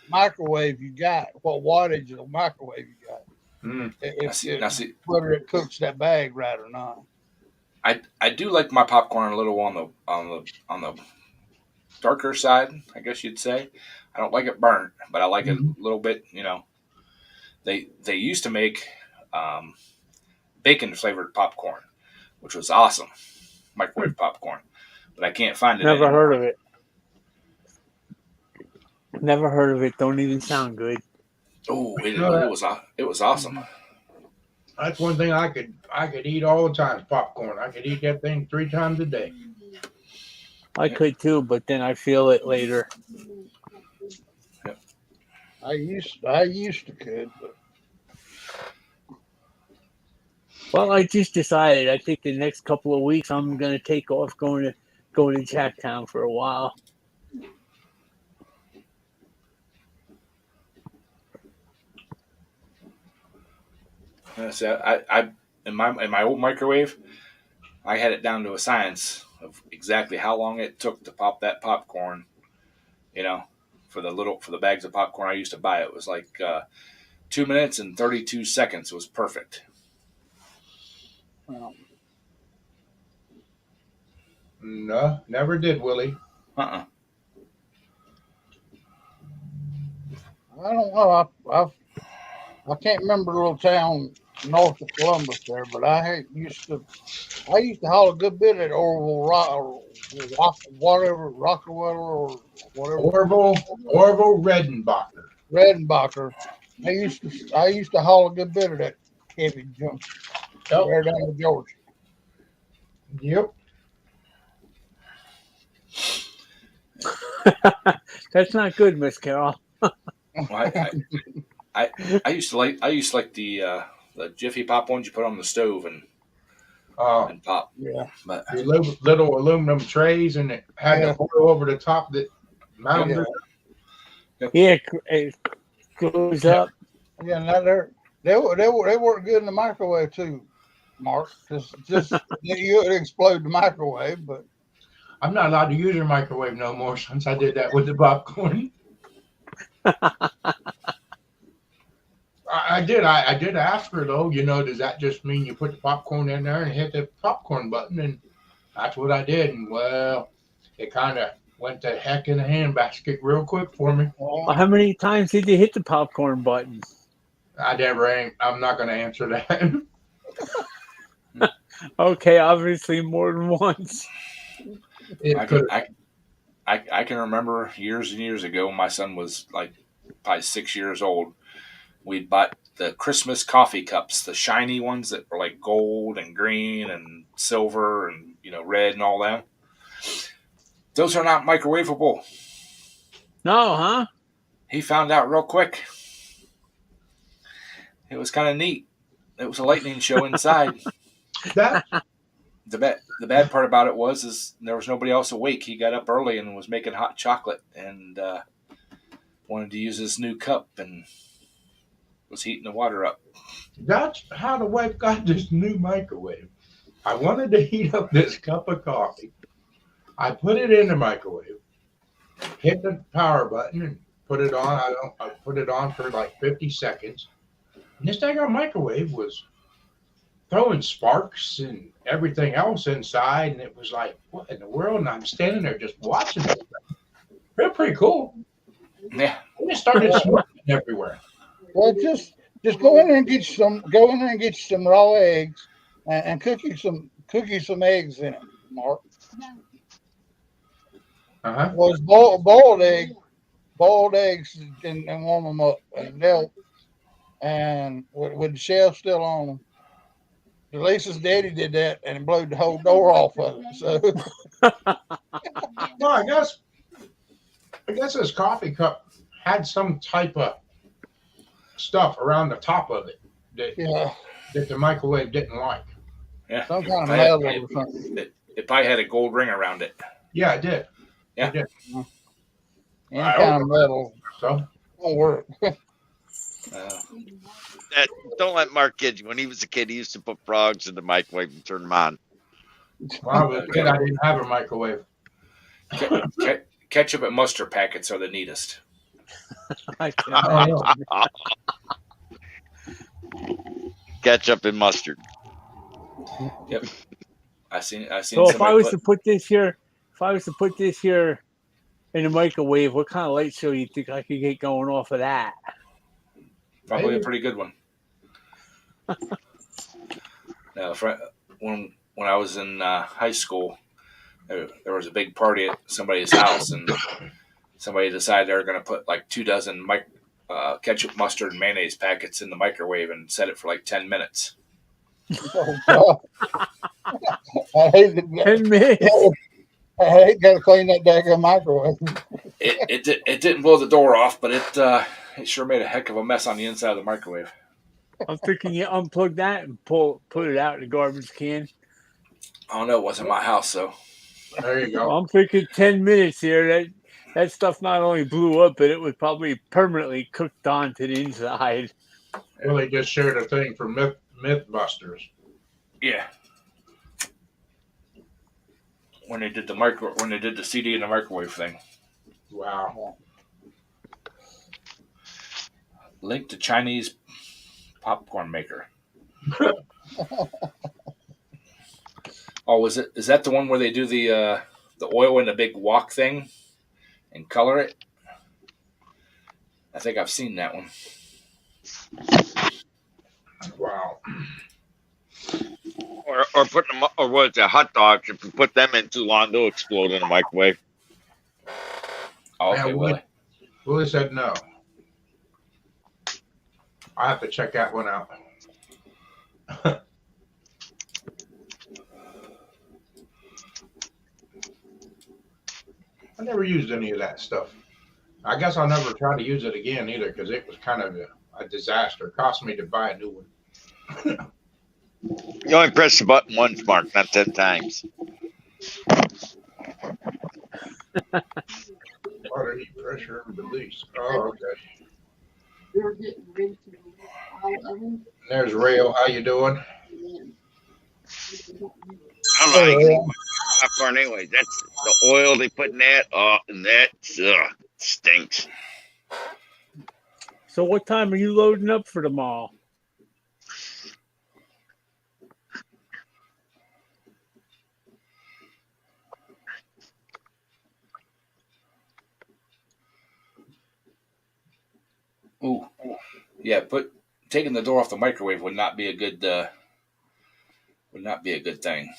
Microwave you got, what wattage of microwave you got. Now see, Whether it cooks that bag right or not. I do like my popcorn a little on the darker side, I guess you'd say. I don't like it burnt, but I like it a little bit. They used to make bacon flavored popcorn, which was awesome, microwave popcorn, but I can't find it. Never anymore. heard of it. Never heard of it. Don't even sound good. Oh, it was awesome. That's one thing I could eat all the time. Popcorn. I could eat that thing 3 times a day. I could too, but then I feel it later. I used to could, but Well, I just decided. I think the next couple of weeks I'm going to take off going to Jacktown for a while. So I in my old microwave, I had it down to a science of exactly how long it took to pop that popcorn. For the bags of popcorn I used to buy, it was like 2 minutes and 32 seconds was perfect. well, No, never did, Willie. I don't know. I can't remember the little town north of Columbus there, but I used to haul a good bit at Orville Rock or whatever or whatever. Orville Redenbacher. Redenbacher. I used to haul a good bit of that heavy junk there down to Georgia. Yep. That's not good, Miss Carol. I used to like the Jiffy Pop ones you put on the stove and pop. Yeah. But The little aluminum trays, and it had the foil over the top that mounted. Yeah, it goes up. Yeah, now they work good in the microwave too. Mark. Just you would explode the microwave, but I'm not allowed to use your microwave no more since I did that with the popcorn. I did ask her though, does that just mean you put the popcorn in there and hit the popcorn button? And that's what I did. And well, it kind of went to heck in the handbasket real quick for me. Well, how many times did you hit the popcorn button? I'm not going to answer that. Okay, obviously more than once. I can remember years and years ago, my son was like probably 6 years old. We bought the Christmas coffee cups, the shiny ones that were like gold and green and silver and red and all that. Those are not microwavable. No, huh? He found out real quick. It was kind of neat. It was a lightning show inside. That The bad part about it is there was nobody else awake. He got up early and was making hot chocolate and wanted to use his new cup and was heating the water up. That's how the wife got this new microwave. I wanted to heat up this cup of coffee. I put it in the microwave, hit the power button, and put it on. I put it on for like 50 seconds. And this thing on microwave was throwing sparks and everything else inside, and it was like, what in the world? And I'm standing there just watching it. They're pretty cool. Yeah. And it started smoking everywhere. well, just go in there and get you some raw eggs and cook you some eggs in it, Mark. Uh-huh. Well, it's boiled eggs and warm them up and with the shell still on them. Lisa's daddy did that and it blew the whole door off of it. So No, I guess this coffee cup had some type of stuff around the top of it yeah, that the microwave didn't like. Yeah. some kind of metal or something. It probably had a gold ring around it. Yeah, it did. Yeah. It did. Any kind of metal So won't work. Don't let Mark kid you. When he was a kid, he used to put frogs in the microwave and turn them on. when I was a kid, I didn't have a microwave. Ketchup and mustard packets are the neatest. I can imagine. Ketchup and mustard. Yep. I seen. So if I was put- to put this here in the microwave, what kind of light show do you think I could get going off of that? Probably a pretty good one. Now, when I was in high school, there was a big party at somebody's house, and somebody decided they were going to put like 24 ketchup, mustard, and mayonnaise packets in the microwave and set it for like 10 minutes. Oh, I hate 10 minutes. gotta clean that daggone microwave. It didn't blow the door off, but it sure made a heck of a mess on the inside of the microwave. I'm thinking you unplug that and put it out in the garbage can. Oh no, it wasn't my house, so There you go. I'm thinking 10 minutes here. That stuff not only blew up, but it was probably permanently cooked onto the inside. Well, they just shared a thing for Mythbusters. yeah. When they did the CD in the microwave thing. Wow. Link to Chinese popcorn maker. Oh, is that the one where they do the oil in the big wok thing and color it? I think I've seen that one. Wow. Or put them, or what is it, hot dogs? If you put them in too long, they'll explode in the microwave. Oh, okay, Man, Willie. Willie said no. I have to check that one out. I never used any of that stuff. I guess I'll never try to use it again either because it was kind of a disaster. It cost me to buy a new one. You only press the button once, Mark, not 10 times. Water heat, pressure, and release. Oh, okay. We're getting ready to all of them. There's Rayo. How you doing? And then I don't know how you can eat popcorn anyway. That's the oil they put in that. And that stinks. So what time are you loading up for tomorrow? Ooh, yeah. Taking the door off the microwave would not be a good thing.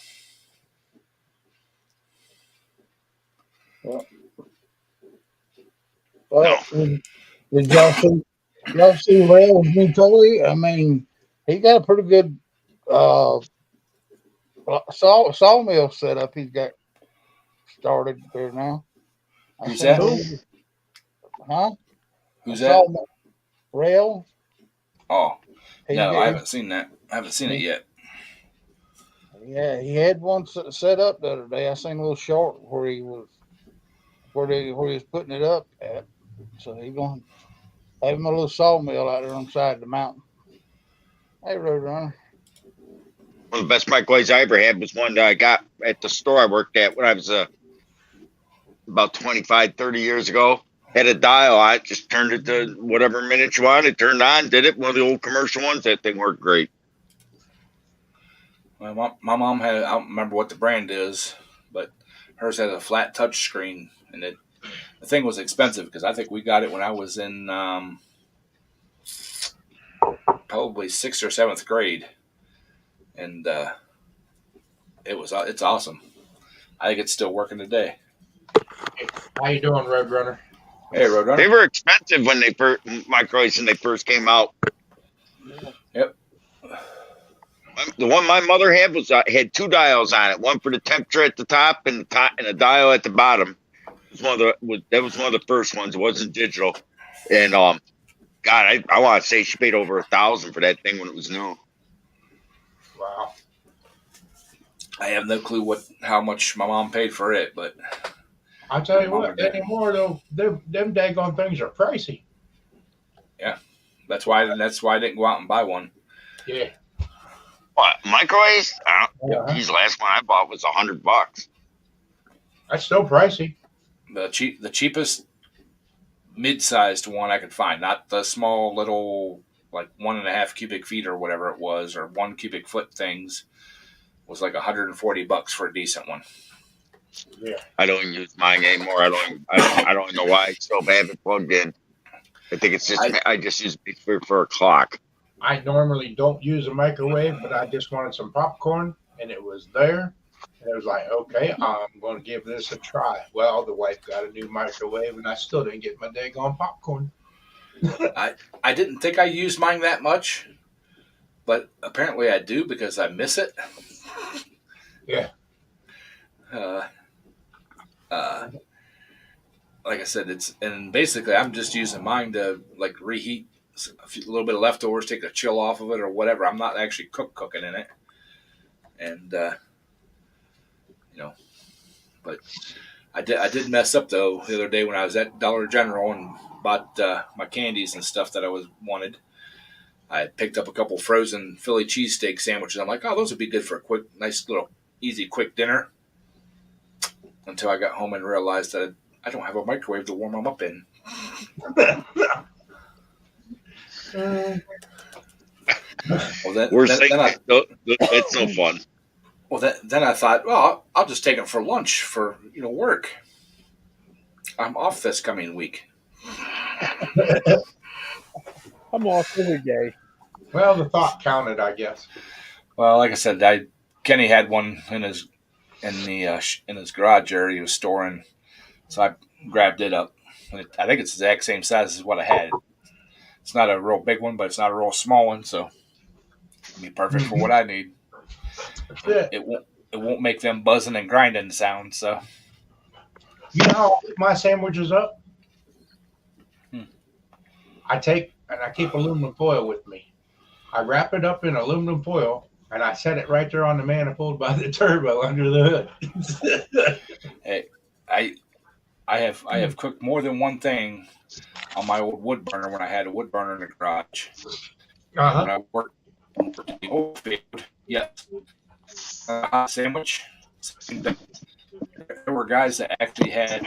Well, did y'all see Rail's new toy? I mean, he got a pretty good sawmill setup. He's got started there now. Who's that? Huh? Who's that? Rail. Oh, no, I haven't seen that. I haven't seen it yet. Yeah, he had one set up the other day. I seen a little short where he was putting it up at. So he's going to have him a little sawmill out there on the side of the mountain. Hey, Roadrunner. One of the best microwaves I ever had was one that I got at the store I worked at when I was about 25, 30 years ago. Had a dial. I just turned it to whatever minute you wanted. Turned on, did it. One of the old commercial ones. That thing worked great. Well, my mom had, I don't remember what the brand is, but hers had a flat touch screen, and the thing was expensive because I think we got it when I was in probably 6th or 7th grade, and it's awesome. I think it's still working today. How you doing, Roadrunner? Hey, Roadrunner. They were expensive when they microwaves when they first came out. Yep. The one my mother had had 2 dials on it, one for the temperature at the top and a dial at the bottom. That was one of the first ones. It wasn't digital, and God, I want to say she paid over $1,000 for that thing when it was new. Wow. I have no clue how much my mom paid for it, but I'll tell you what, anymore though, them daggone things are pricey. Yeah, that's why I didn't go out and buy one. Yeah. What, microwaves? These last one I bought was $100. That's still pricey. The cheapest mid-sized one I could find, not the small little like 1.5 cubic feet or whatever it was, or 1 cubic foot things, was like $140 for a decent one. Yeah. I don't use mine anymore. I don't know why I still have it plugged in. I think it's just I just use it for a clock. I normally don't use a microwave, but I just wanted some popcorn, and it was there. And it was like, okay, I'm going to give this a try. Well, the wife got a new microwave, and I still didn't get my daggone popcorn. I didn't think I used mine that much, but apparently I do because I miss it. Yeah. Like I said, and basically I'm just using mine to like reheat a little bit of leftovers, take the chill off of it or whatever. I'm not actually cooking in it, and but I did mess up though the other day when I was at Dollar General and bought my candies and stuff that I wanted. I picked up a couple frozen Philly cheesesteak sandwiches. I'm like, oh, those would be good for a quick, nice little, easy, quick dinner. Until I got home and realized that I don't have a microwave to warm them up in. Well, that's no fun. Well, then I thought, well, I'll just take them for lunch for work. I'm off this coming week. I'm off every day. Well, the thought counted, I guess. Well, like I said, Kenny had one in his garage area he was storing, so I grabbed it up. I think it's the exact same size as what I had. It's not a real big one, but it's not a real small one, so it'll be perfect for what I need. It won't make them buzzing and grinding sound. So, you know, I'll pick my sandwiches up. I keep aluminum foil with me. I wrap it up in aluminum foil and I set it right there on the manifold by the turbo under the hood. Hey, I have cooked more than one thing on my old wood burner when I had a wood burner in the garage. Uh-huh. When I worked in the old field, yes, a hot sandwich. There were guys that actually had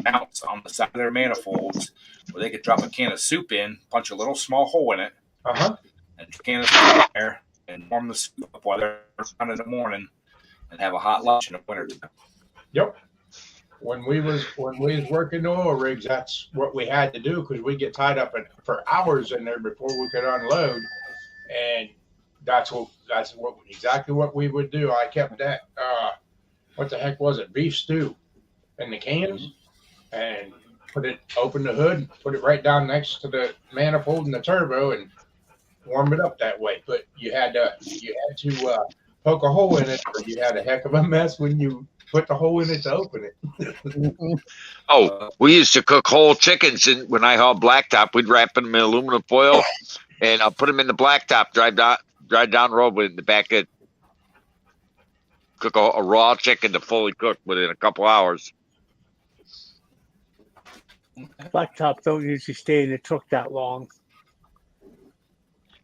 mounts on the side of their manifolds where they could drop a can of soup in, punch a little small hole in it, Uh-huh. and a can of soup in there, and warm the soup up while they're on in the morning, and have a hot lunch in the wintertime. Yep. When we was working the oil rigs, that's what we had to do because we get tied up for hours in there before we could unload, and that's exactly what we would do. I kept that what the heck was it, beef stew in the cans, and open the hood, put it right down next to the manifold and the turbo, and warm it up that way. But you had to poke a hole in it, or you had a heck of a mess when you put the hole in it to open it. Oh, we used to cook whole chickens, and when I hauled blacktop, we'd wrap them in aluminum foil and put them in the blacktop, drive down the road with the back of cook a raw chicken to fully cook within a couple hours. Blacktop don't usually stay in the truck that long.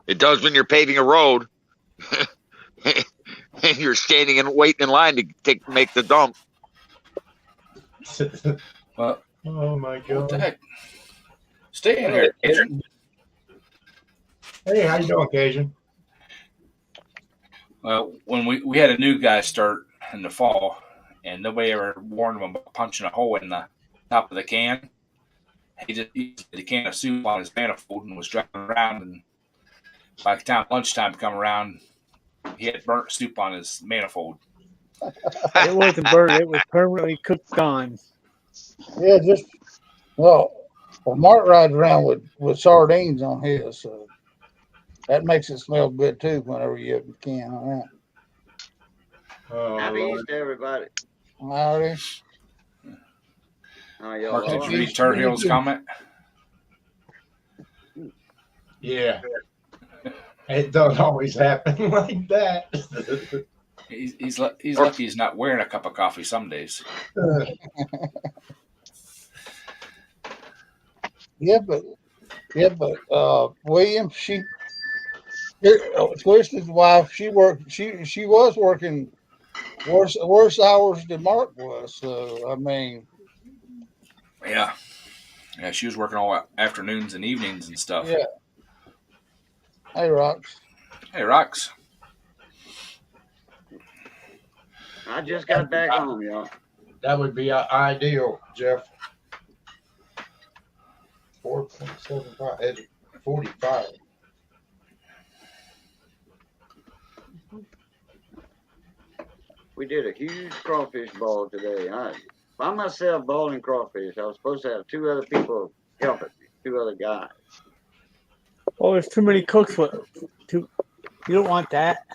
It does when you're paving a road and you're standing and waiting in line to make the dump. Well, Oh my what the god! heck? Stay in here, Adrian. Hey, how you doing, Cajun? Well, when we had a new guy start in the fall, and nobody ever warned him about punching a hole in the top of the can. He just used a can of soup on his manifold and was driving around, and by the time lunchtime come around, he had burnt soup on his manifold. It wasn't burnt; it was permanently cooked on. Yeah, well, Mark rides around with sardines on his, so that makes it smell good too whenever you open the can on that. Oh, Happy Lord. Easter, everybody. Howdy. How y'all Mark, did are? you read Tar Heel's comment? Yeah. It don't always happen like that. He's lucky he's not wearing a cup of coffee some days. Yeah, but William, Twisted wife, she was working worse hours than Mark was. So I mean, Yeah, she was working all afternoons and evenings and stuff. yeah. Hey, Rox. Hey, Rox. I just got back home, y'all. That would be ideal, Jeff. 4.75, that's 45. We did a huge crawfish ball today. By myself balling crawfish. I was supposed to have two other people helping me, two other guys. Oh, there's too many cooks for two. You don't want that.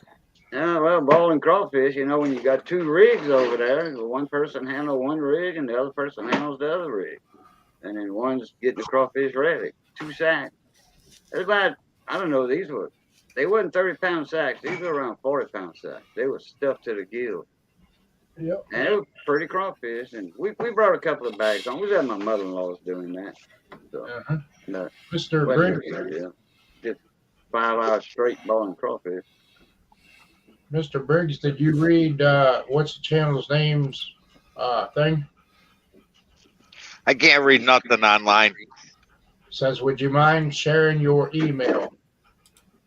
Yeah, well, balling crawfish, when you got two rigs over there, one person handles one rig and the other person handles the other rig. And then one's getting the crawfish ready. 2 sacks. It was about, I don't know, they wasn't 30-pound sacks. These were around 40-pound sacks. They were stuffed to the gill. Yep. And it was pretty crawfish. And we brought a couple of bags on. We was at my mother-in-law's doing that. So, no, Mr. wasn't Briggs, a big deal. Just 5 hours straight balling crawfish. Mr. Briggs, did you read what's the channel's name's thing? I can't read nothing online. Says, would you mind sharing your email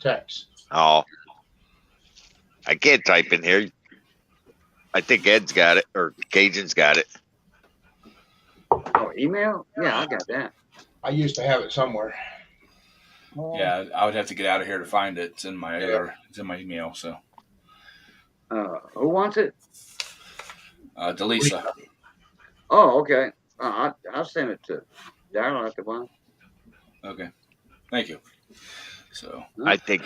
text? Oh, I can't type in here. I think Ed's got it or Cajun's got it. Oh, email? Yeah, I got that. I used to have it somewhere. Yeah, I would have to get out of here to find it. It's in my email. So, Who wants it? Delisa. Oh, okay. I'll send it to Darryl at the one. Okay, thank you. So, I think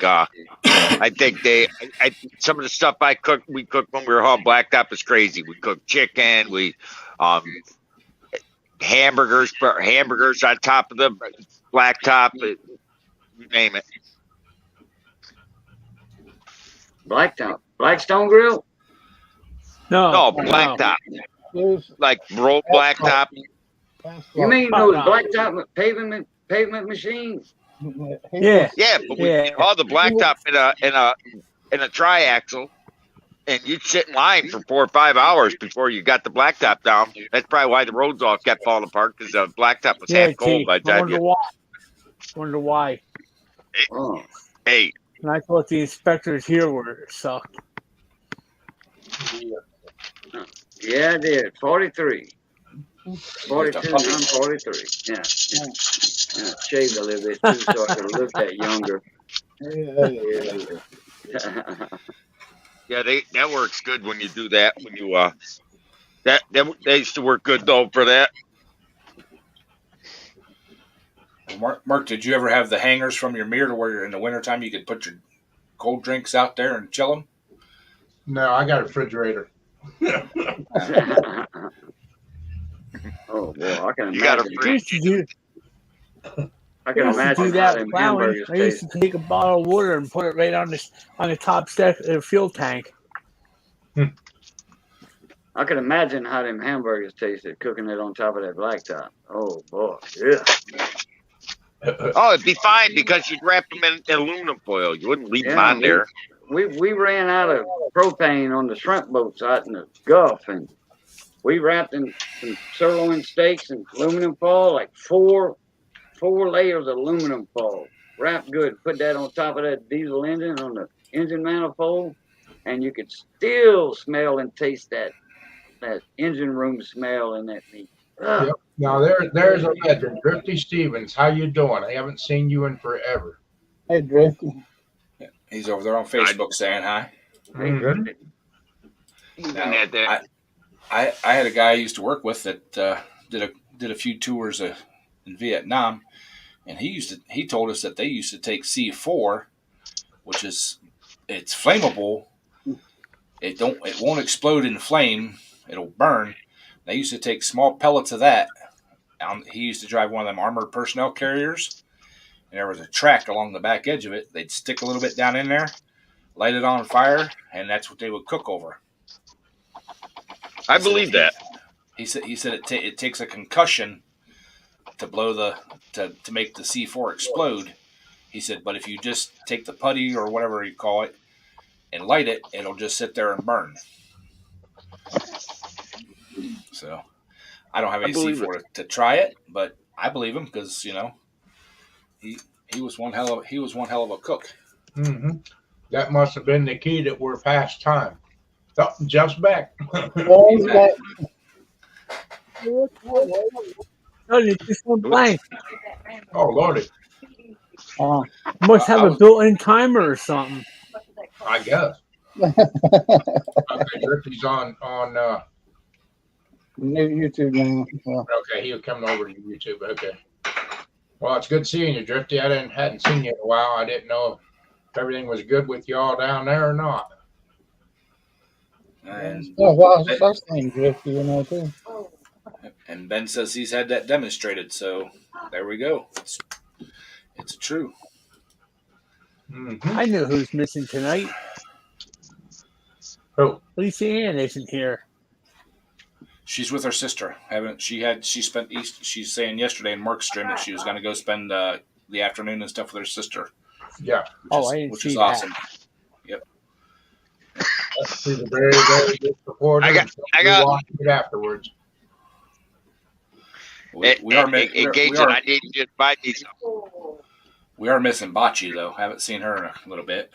some of the stuff we cooked when we were hauling blacktop is crazy. We cooked chicken, we hamburgers on top of the blacktop, you name it. Blackstone Grill? No, blacktop. Like rolled blacktop. You mean those blacktop pavement machines? Yeah. Yeah, but we hauled the blacktop in a triaxle. and you'd sit in line for 4 or 5 hours before you got the blacktop down. That's probably why the roads all kept falling apart, because the blacktop was Yeah, half cold T. by the I time wonder you. why. Wonder why. Oh, Hey, And I thought the inspectors here were sucked. yeah, I did. 43. 42, I'm 43. Yeah. Shaved a little bit too, so I could look that younger. yeah, that works good when you do that. When you that used to work good though for that. Mark, did you ever have the hangers from your mirror to where you're in the wintertime you could put your cold drinks out there and chill them? No, I got a refrigerator. Oh boy, I can You got a imagine. I used to do, I can I used to do imagine how that them plowing. hamburgers I used taste. to take a bottle of water and put it right on the top step of the fuel tank. I can imagine how them hamburgers tasted cooking it on top of that blacktop. Oh boy, yeah. Oh, it'd be fine because you'd wrap them in aluminum foil. You wouldn't leave them Yeah, on there. we ran out of propane on the shrimp boats out in the Gulf, and we wrapped in some sirloin steaks in aluminum foil, like four layers of aluminum foil, wrapped good. Put that on top of that diesel engine on the engine manifold, and you could still smell and taste that engine room smell in that meat. Yep. Now there's a legend, Drifty Stevens. How you doing? I haven't seen you in forever. Hey, Drifty. He's over there on Facebook saying hi. Hey, Drifty. Now, I had a guy I used to work with that did a few tours in Vietnam, and he told us that they used to take C4, which is it's flammable. It won't explode in flame. It'll burn. They used to take small pellets of that. He used to drive one of them armored personnel carriers, and there was a track along the back edge of it. They'd stick a little bit down in there, light it on fire, and that's what they would cook over. I believe that. He said it takes a concussion to blow to make the C4 explode. He said, but if you just take the putty or whatever you call it and light it, it'll just sit there and burn. So I don't have any C4 to try it, but I believe him because he was one hell of a cook. Mm-hmm. That must have been the key that we're past time. Oh, Jeff's back. No, they just went blank. Oh Lordy, Must have a built-in timer or something. I guess. Okay, Drifty's on New YouTube now. Well, okay, he was coming over to YouTube. Okay. Well, it's good seeing you, Drifty. I hadn't seen you in a while. I didn't know if everything was good with y'all down there or not. And I've seen Drifty, too. And Ben says he's had that demonstrated, so there we go. It's true. Mm-hmm. I know who's missing tonight. Oh, Lisa Ann isn't here. She's with her sister. She spent East. She's saying yesterday in Mark's stream that she was going to go spend the afternoon and stuff with her sister. yeah. Which is awesome. Yep. She's a very, very good supporter. I got watch it afterwards. We are I need you to buy me some. We are missing Bocce though. Haven't seen her in a little bit.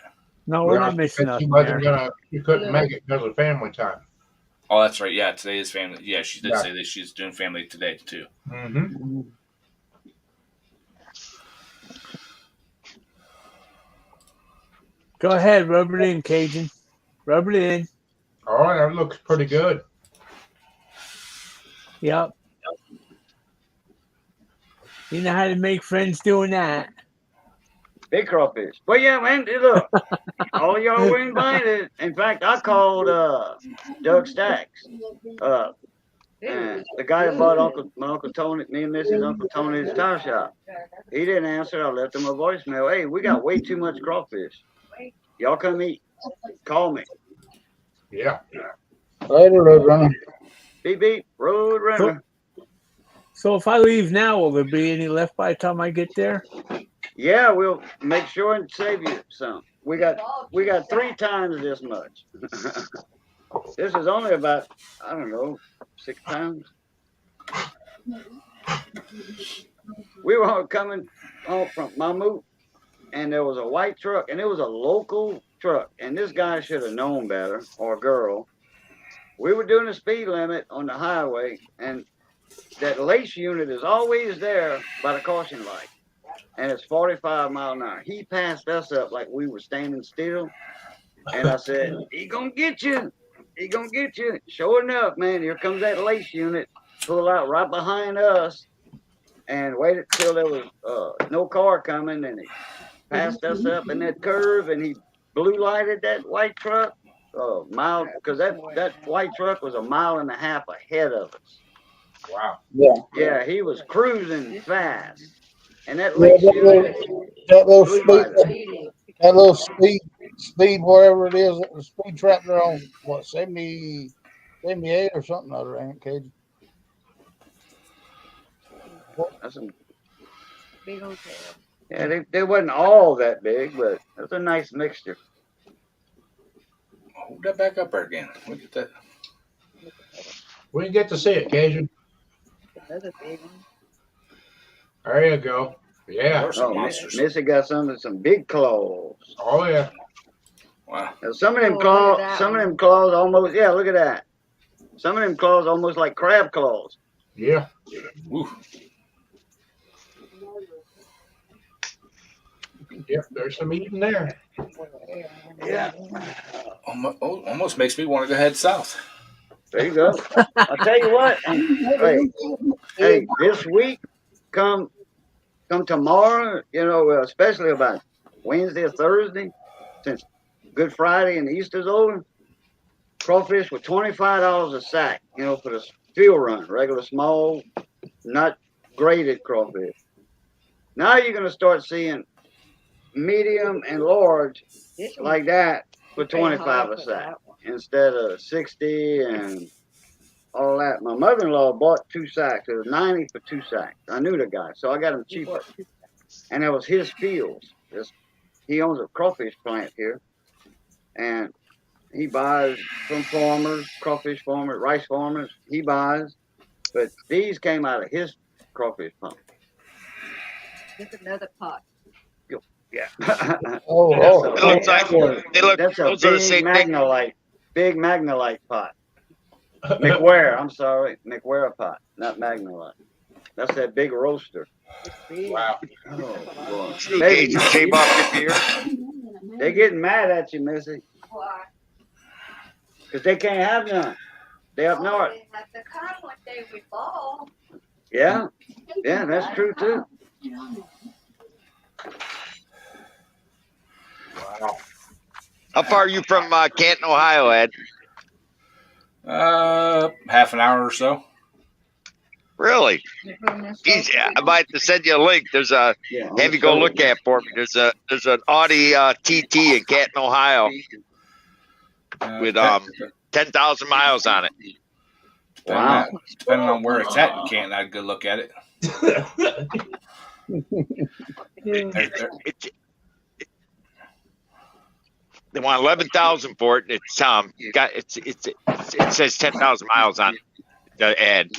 No, we're not missing She nothing wasn't there. you couldn't make it because of family time. Oh, that's right. Yeah, today is family. Yeah, she did say that she's doing family today too. Mm-hmm. Go ahead, rub it in, Cajun. Rub it in. All right, that looks pretty good. Yep. You know how to make friends doing that. Big crawfish. Well, yeah, man, look, all y'all were invited. In fact, I called Doug Stacks, the guy that bought my Uncle Tony, me and Mrs. Uncle Tony's tire shop. He didn't answer. I left him a voicemail. Hey, we got way too much crawfish. Y'all come eat. Call me. Yeah. Later, Roadrunner. Beep, beep, Road Runner. So if I leave now, will there be any left by the time I get there? Yeah, we'll make sure and save you some. we got 3 times this much. This is only about, I don't know, 6 pounds. We were all coming home from Mammoth, and there was a white truck, and it was a local truck, and this guy should have known better, or girl. We were doing the speed limit on the highway, and that lace unit is always there by the caution light, and it's 45 miles an hour. He passed us up like we were standing still, and I said, he gonna get you. He gonna get you. Sure enough, man, here comes that lace unit, pull out right behind us, and waited till there was no car coming, and he passed us up in that curve, and he blue lighted that white truck mile, because that white truck was 1.5 miles ahead of us. Wow. Yeah. Yeah, he was cruising fast, and that Yeah, lace that unit little blue speed, lighted. that little speed, wherever it is, the speed trap there on what 78 or something other, ain't it, Cajun? That's some, yeah, they wasn't all that big, but it's a nice mixture. Hold that back up there again. Look at that. We didn't get to see it, Cajun. Another big one. There you go. Yeah. There's some Oh, monsters. Missy got some big claws. Oh yeah. Wow. Now, some of them Oh, look at claws, that some of one. them claws almost, yeah, look at that. Some of them claws almost like crab claws. Yeah. Ooh. Yep. There's some eating there. Yeah. Almost makes me want to go head south. There you go. I'll tell you what. Hey, this week, come tomorrow, you know, especially about Wednesday or Thursday, since Good Friday and Easter's over, crawfish were $25 a sack, you know, for the field run, regular small, not graded crawfish. Now you're going to start seeing medium and large This one, like that for you pay high 25 a for sack that one. instead of 60 and all that. My mother-in-law bought 2 sacks. It was 90 for 2 sacks. I knew the guy, so I got him You cheaper. bought 2. And it was his fields. He owns a crawfish plant here, and he buys from farmers, crawfish farmers, rice farmers. He buys, but these came out of his crawfish pump. There's another pot. Yeah. Oh, That's oh, a It looks like they look. That's a Those are the big same thing. Magnolite pot. McWare, I'm sorry, McWare pot, not Magnolite. That's that big roaster. It's big. Wow. Oh, True, boy. Cajun, shave off your beard. They're getting mad at you, Missy, Why? because they can't have none. They up north. They have to come when they would fall. Yeah, yeah, that's true too. Wow. How far are you from Canton, Ohio, Ed? Half an hour or so. Really? Mm-hmm. Geez, I might have to send you a link. There's a Yeah, have you go look at for me. There's an Audi TT in Canton, Ohio, with 10,000 miles on it. Wow. Depending on where it's at in Canton, I'd go look at it. They want 11,000 for it. It's it says 10,000 miles on the ad.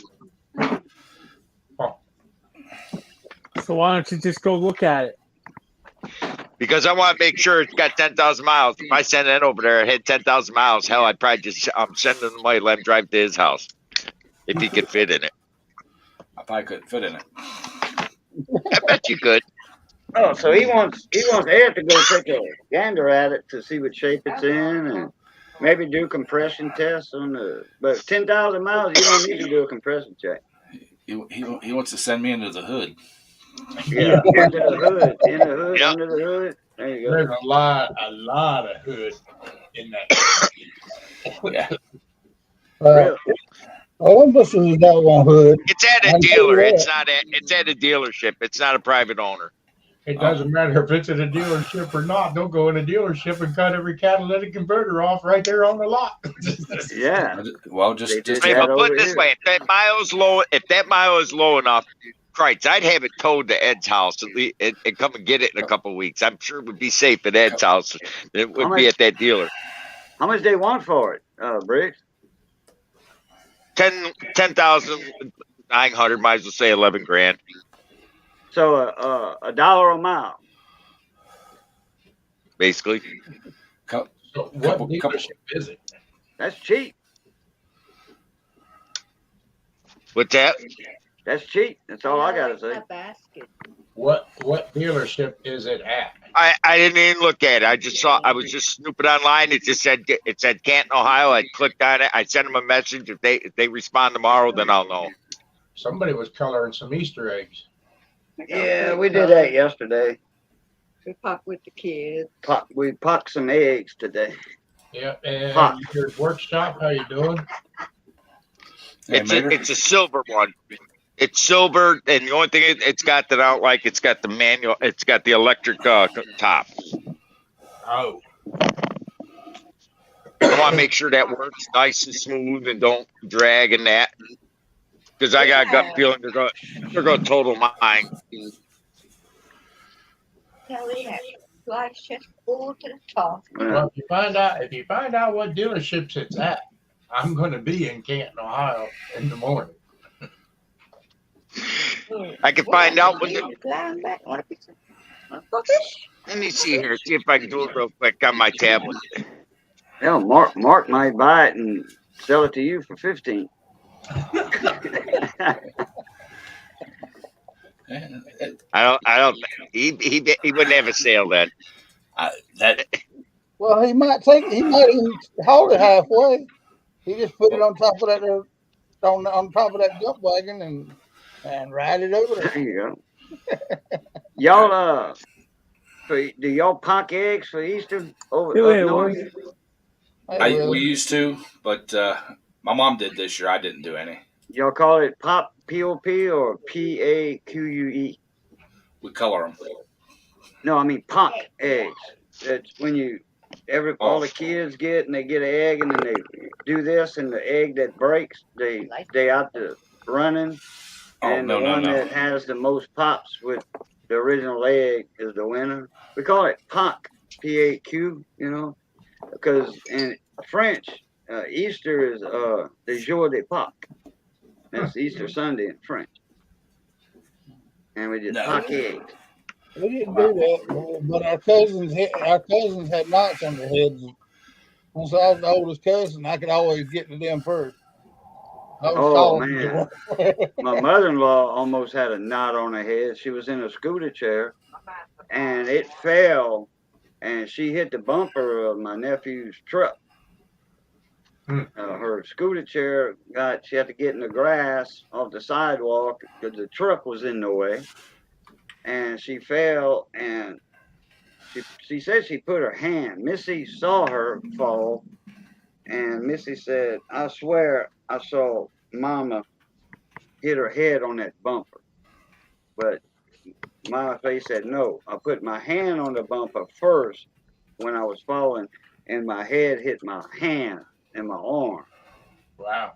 So why don't you just go look at it? Because I want to make sure it's got 10,000 miles. If I send it over there, it had 10,000 miles. Hell, I'd probably just send him away, let him drive to his house if he could fit in it. I probably couldn't fit in it. I bet you could. Oh, so he wants Ed to go take a gander at it to see what shape it's in, and maybe do compression tests on the. But 10,000 miles, you don't need to do a compression check. He wants to send me into the hood. Yeah, into the hood, Yep. under the hood. There you go. There's a lot of hood in that. Yeah. Really? Olympus has got one hood. It's at a I'll tell you dealer. that. It's at a dealership. It's not a private owner. It doesn't matter if it's at a dealership or not. Don't go in a dealership and cut every catalytic converter off right there on the lot. Yeah. Well, They just did Hey, that but put over it this here. way: if that mile is low enough, Christ, I'd have it towed to Ed's house at least, and come and get it in a couple of weeks. I'm sure it would be safe at Ed's house. It would be at that dealer. How much they want for it, Briggs? 10,900. Might as well say 11 grand. So $1 a mile. Basically. So what dealership is it? That's cheap. What's that? That's cheap. That's all I gotta say. A basket. What dealership is it at? I didn't even look at it. I was just snooping online. It said Canton, Ohio. I clicked on it. I sent them a message. If they respond tomorrow, then I'll know. Somebody was coloring some Easter eggs. Yeah, we did that yesterday. We pop with the kids. We popped some eggs today. Yeah, and Pop. your workshop, how you doing? It's a silver one. It's silver, and the only thing it's got that I don't like, it's got the manual. It's got the electric top. Oh, I want to make sure that works nice and smooth and don't drag in that. Because I got a gut feeling they're going to total mine. Now we have slice just full to the top. well, if you find out what dealerships it's at, I'm going to be in Canton, Ohio, in the morning. I can find out when. Flying back like it's Let me see here. See if I can do it real quick on my tablet. Hell, Mark might buy it and sell it to you for 15. I don't. He wouldn't have a sale then. Well, he might even hold it halfway. He just put it on top of that on top of that dump wagon and ride it over there. There you go. Y'all do y'all pack eggs for Easter over up north? We used to, but my mom did this year. I didn't do any. Y'all call it pop, P-O-P, or P-A-Q-U-E? We color them. No, I mean pack eggs. It's when you all the kids get and they get an egg and then they do this and the egg that breaks they out to running and the one that has the most pops with the original egg is the winner. We call it Pâques, P-A-Q, because in French Easter is the jour de Pâques. That's Easter Sunday in French, and we did Pâques eggs. We didn't do that, but our cousins had knots on their heads. Once I was the oldest cousin, I could always get to them first. Oh man, my mother-in-law almost had a knot on her head. She was in a scooter chair, and it fell, and she hit the bumper of my nephew's truck. Her scooter chair she had to get in the grass off the sidewalk because the truck was in the way. And she fell, and she said she put her hand. Missy saw her fall, and Missy said, I swear I saw Mama hit her head on that bumper. But my face said, no, I put my hand on the bumper first when I was falling, and my head hit my hand and my arm. Wow.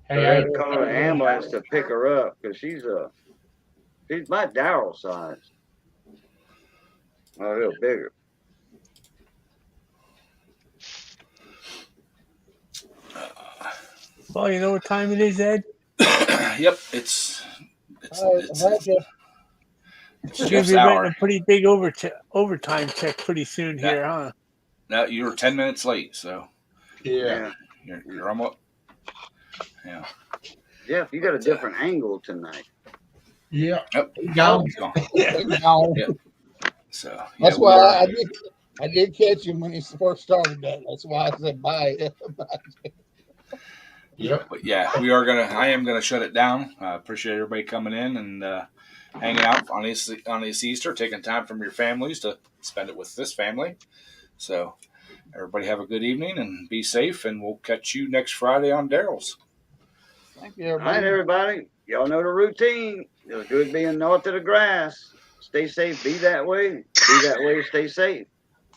So they called an ambulance to pick her up because she's about Darryl size. A little bigger. Well, you know what time it is, Ed? Yep, it's going to be getting a pretty big overtime check pretty soon here, huh? No, you were 10 minutes late, so yeah, you're almost. Yeah. Jeff, you got a different angle tonight. Yeah. Yep. Gone. Yep. So that's why I did catch him when he first started that. That's why I said bye. Yep. But yeah, I am gonna shut it down. I appreciate everybody coming in and hanging out on this Easter, taking time from your families to spend it with this family. So everybody have a good evening and be safe, and we'll catch you next Friday on Daryl's. Thank you, everybody. All right, everybody. Y'all know the routine. It was good being north of the grass. Stay safe. Be that way. Be that way. Stay safe.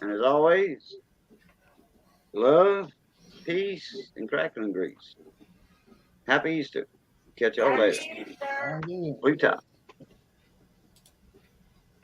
And as always, love, peace, and crackling grease. Happy Easter. Catch y'all later. I did. Blue top.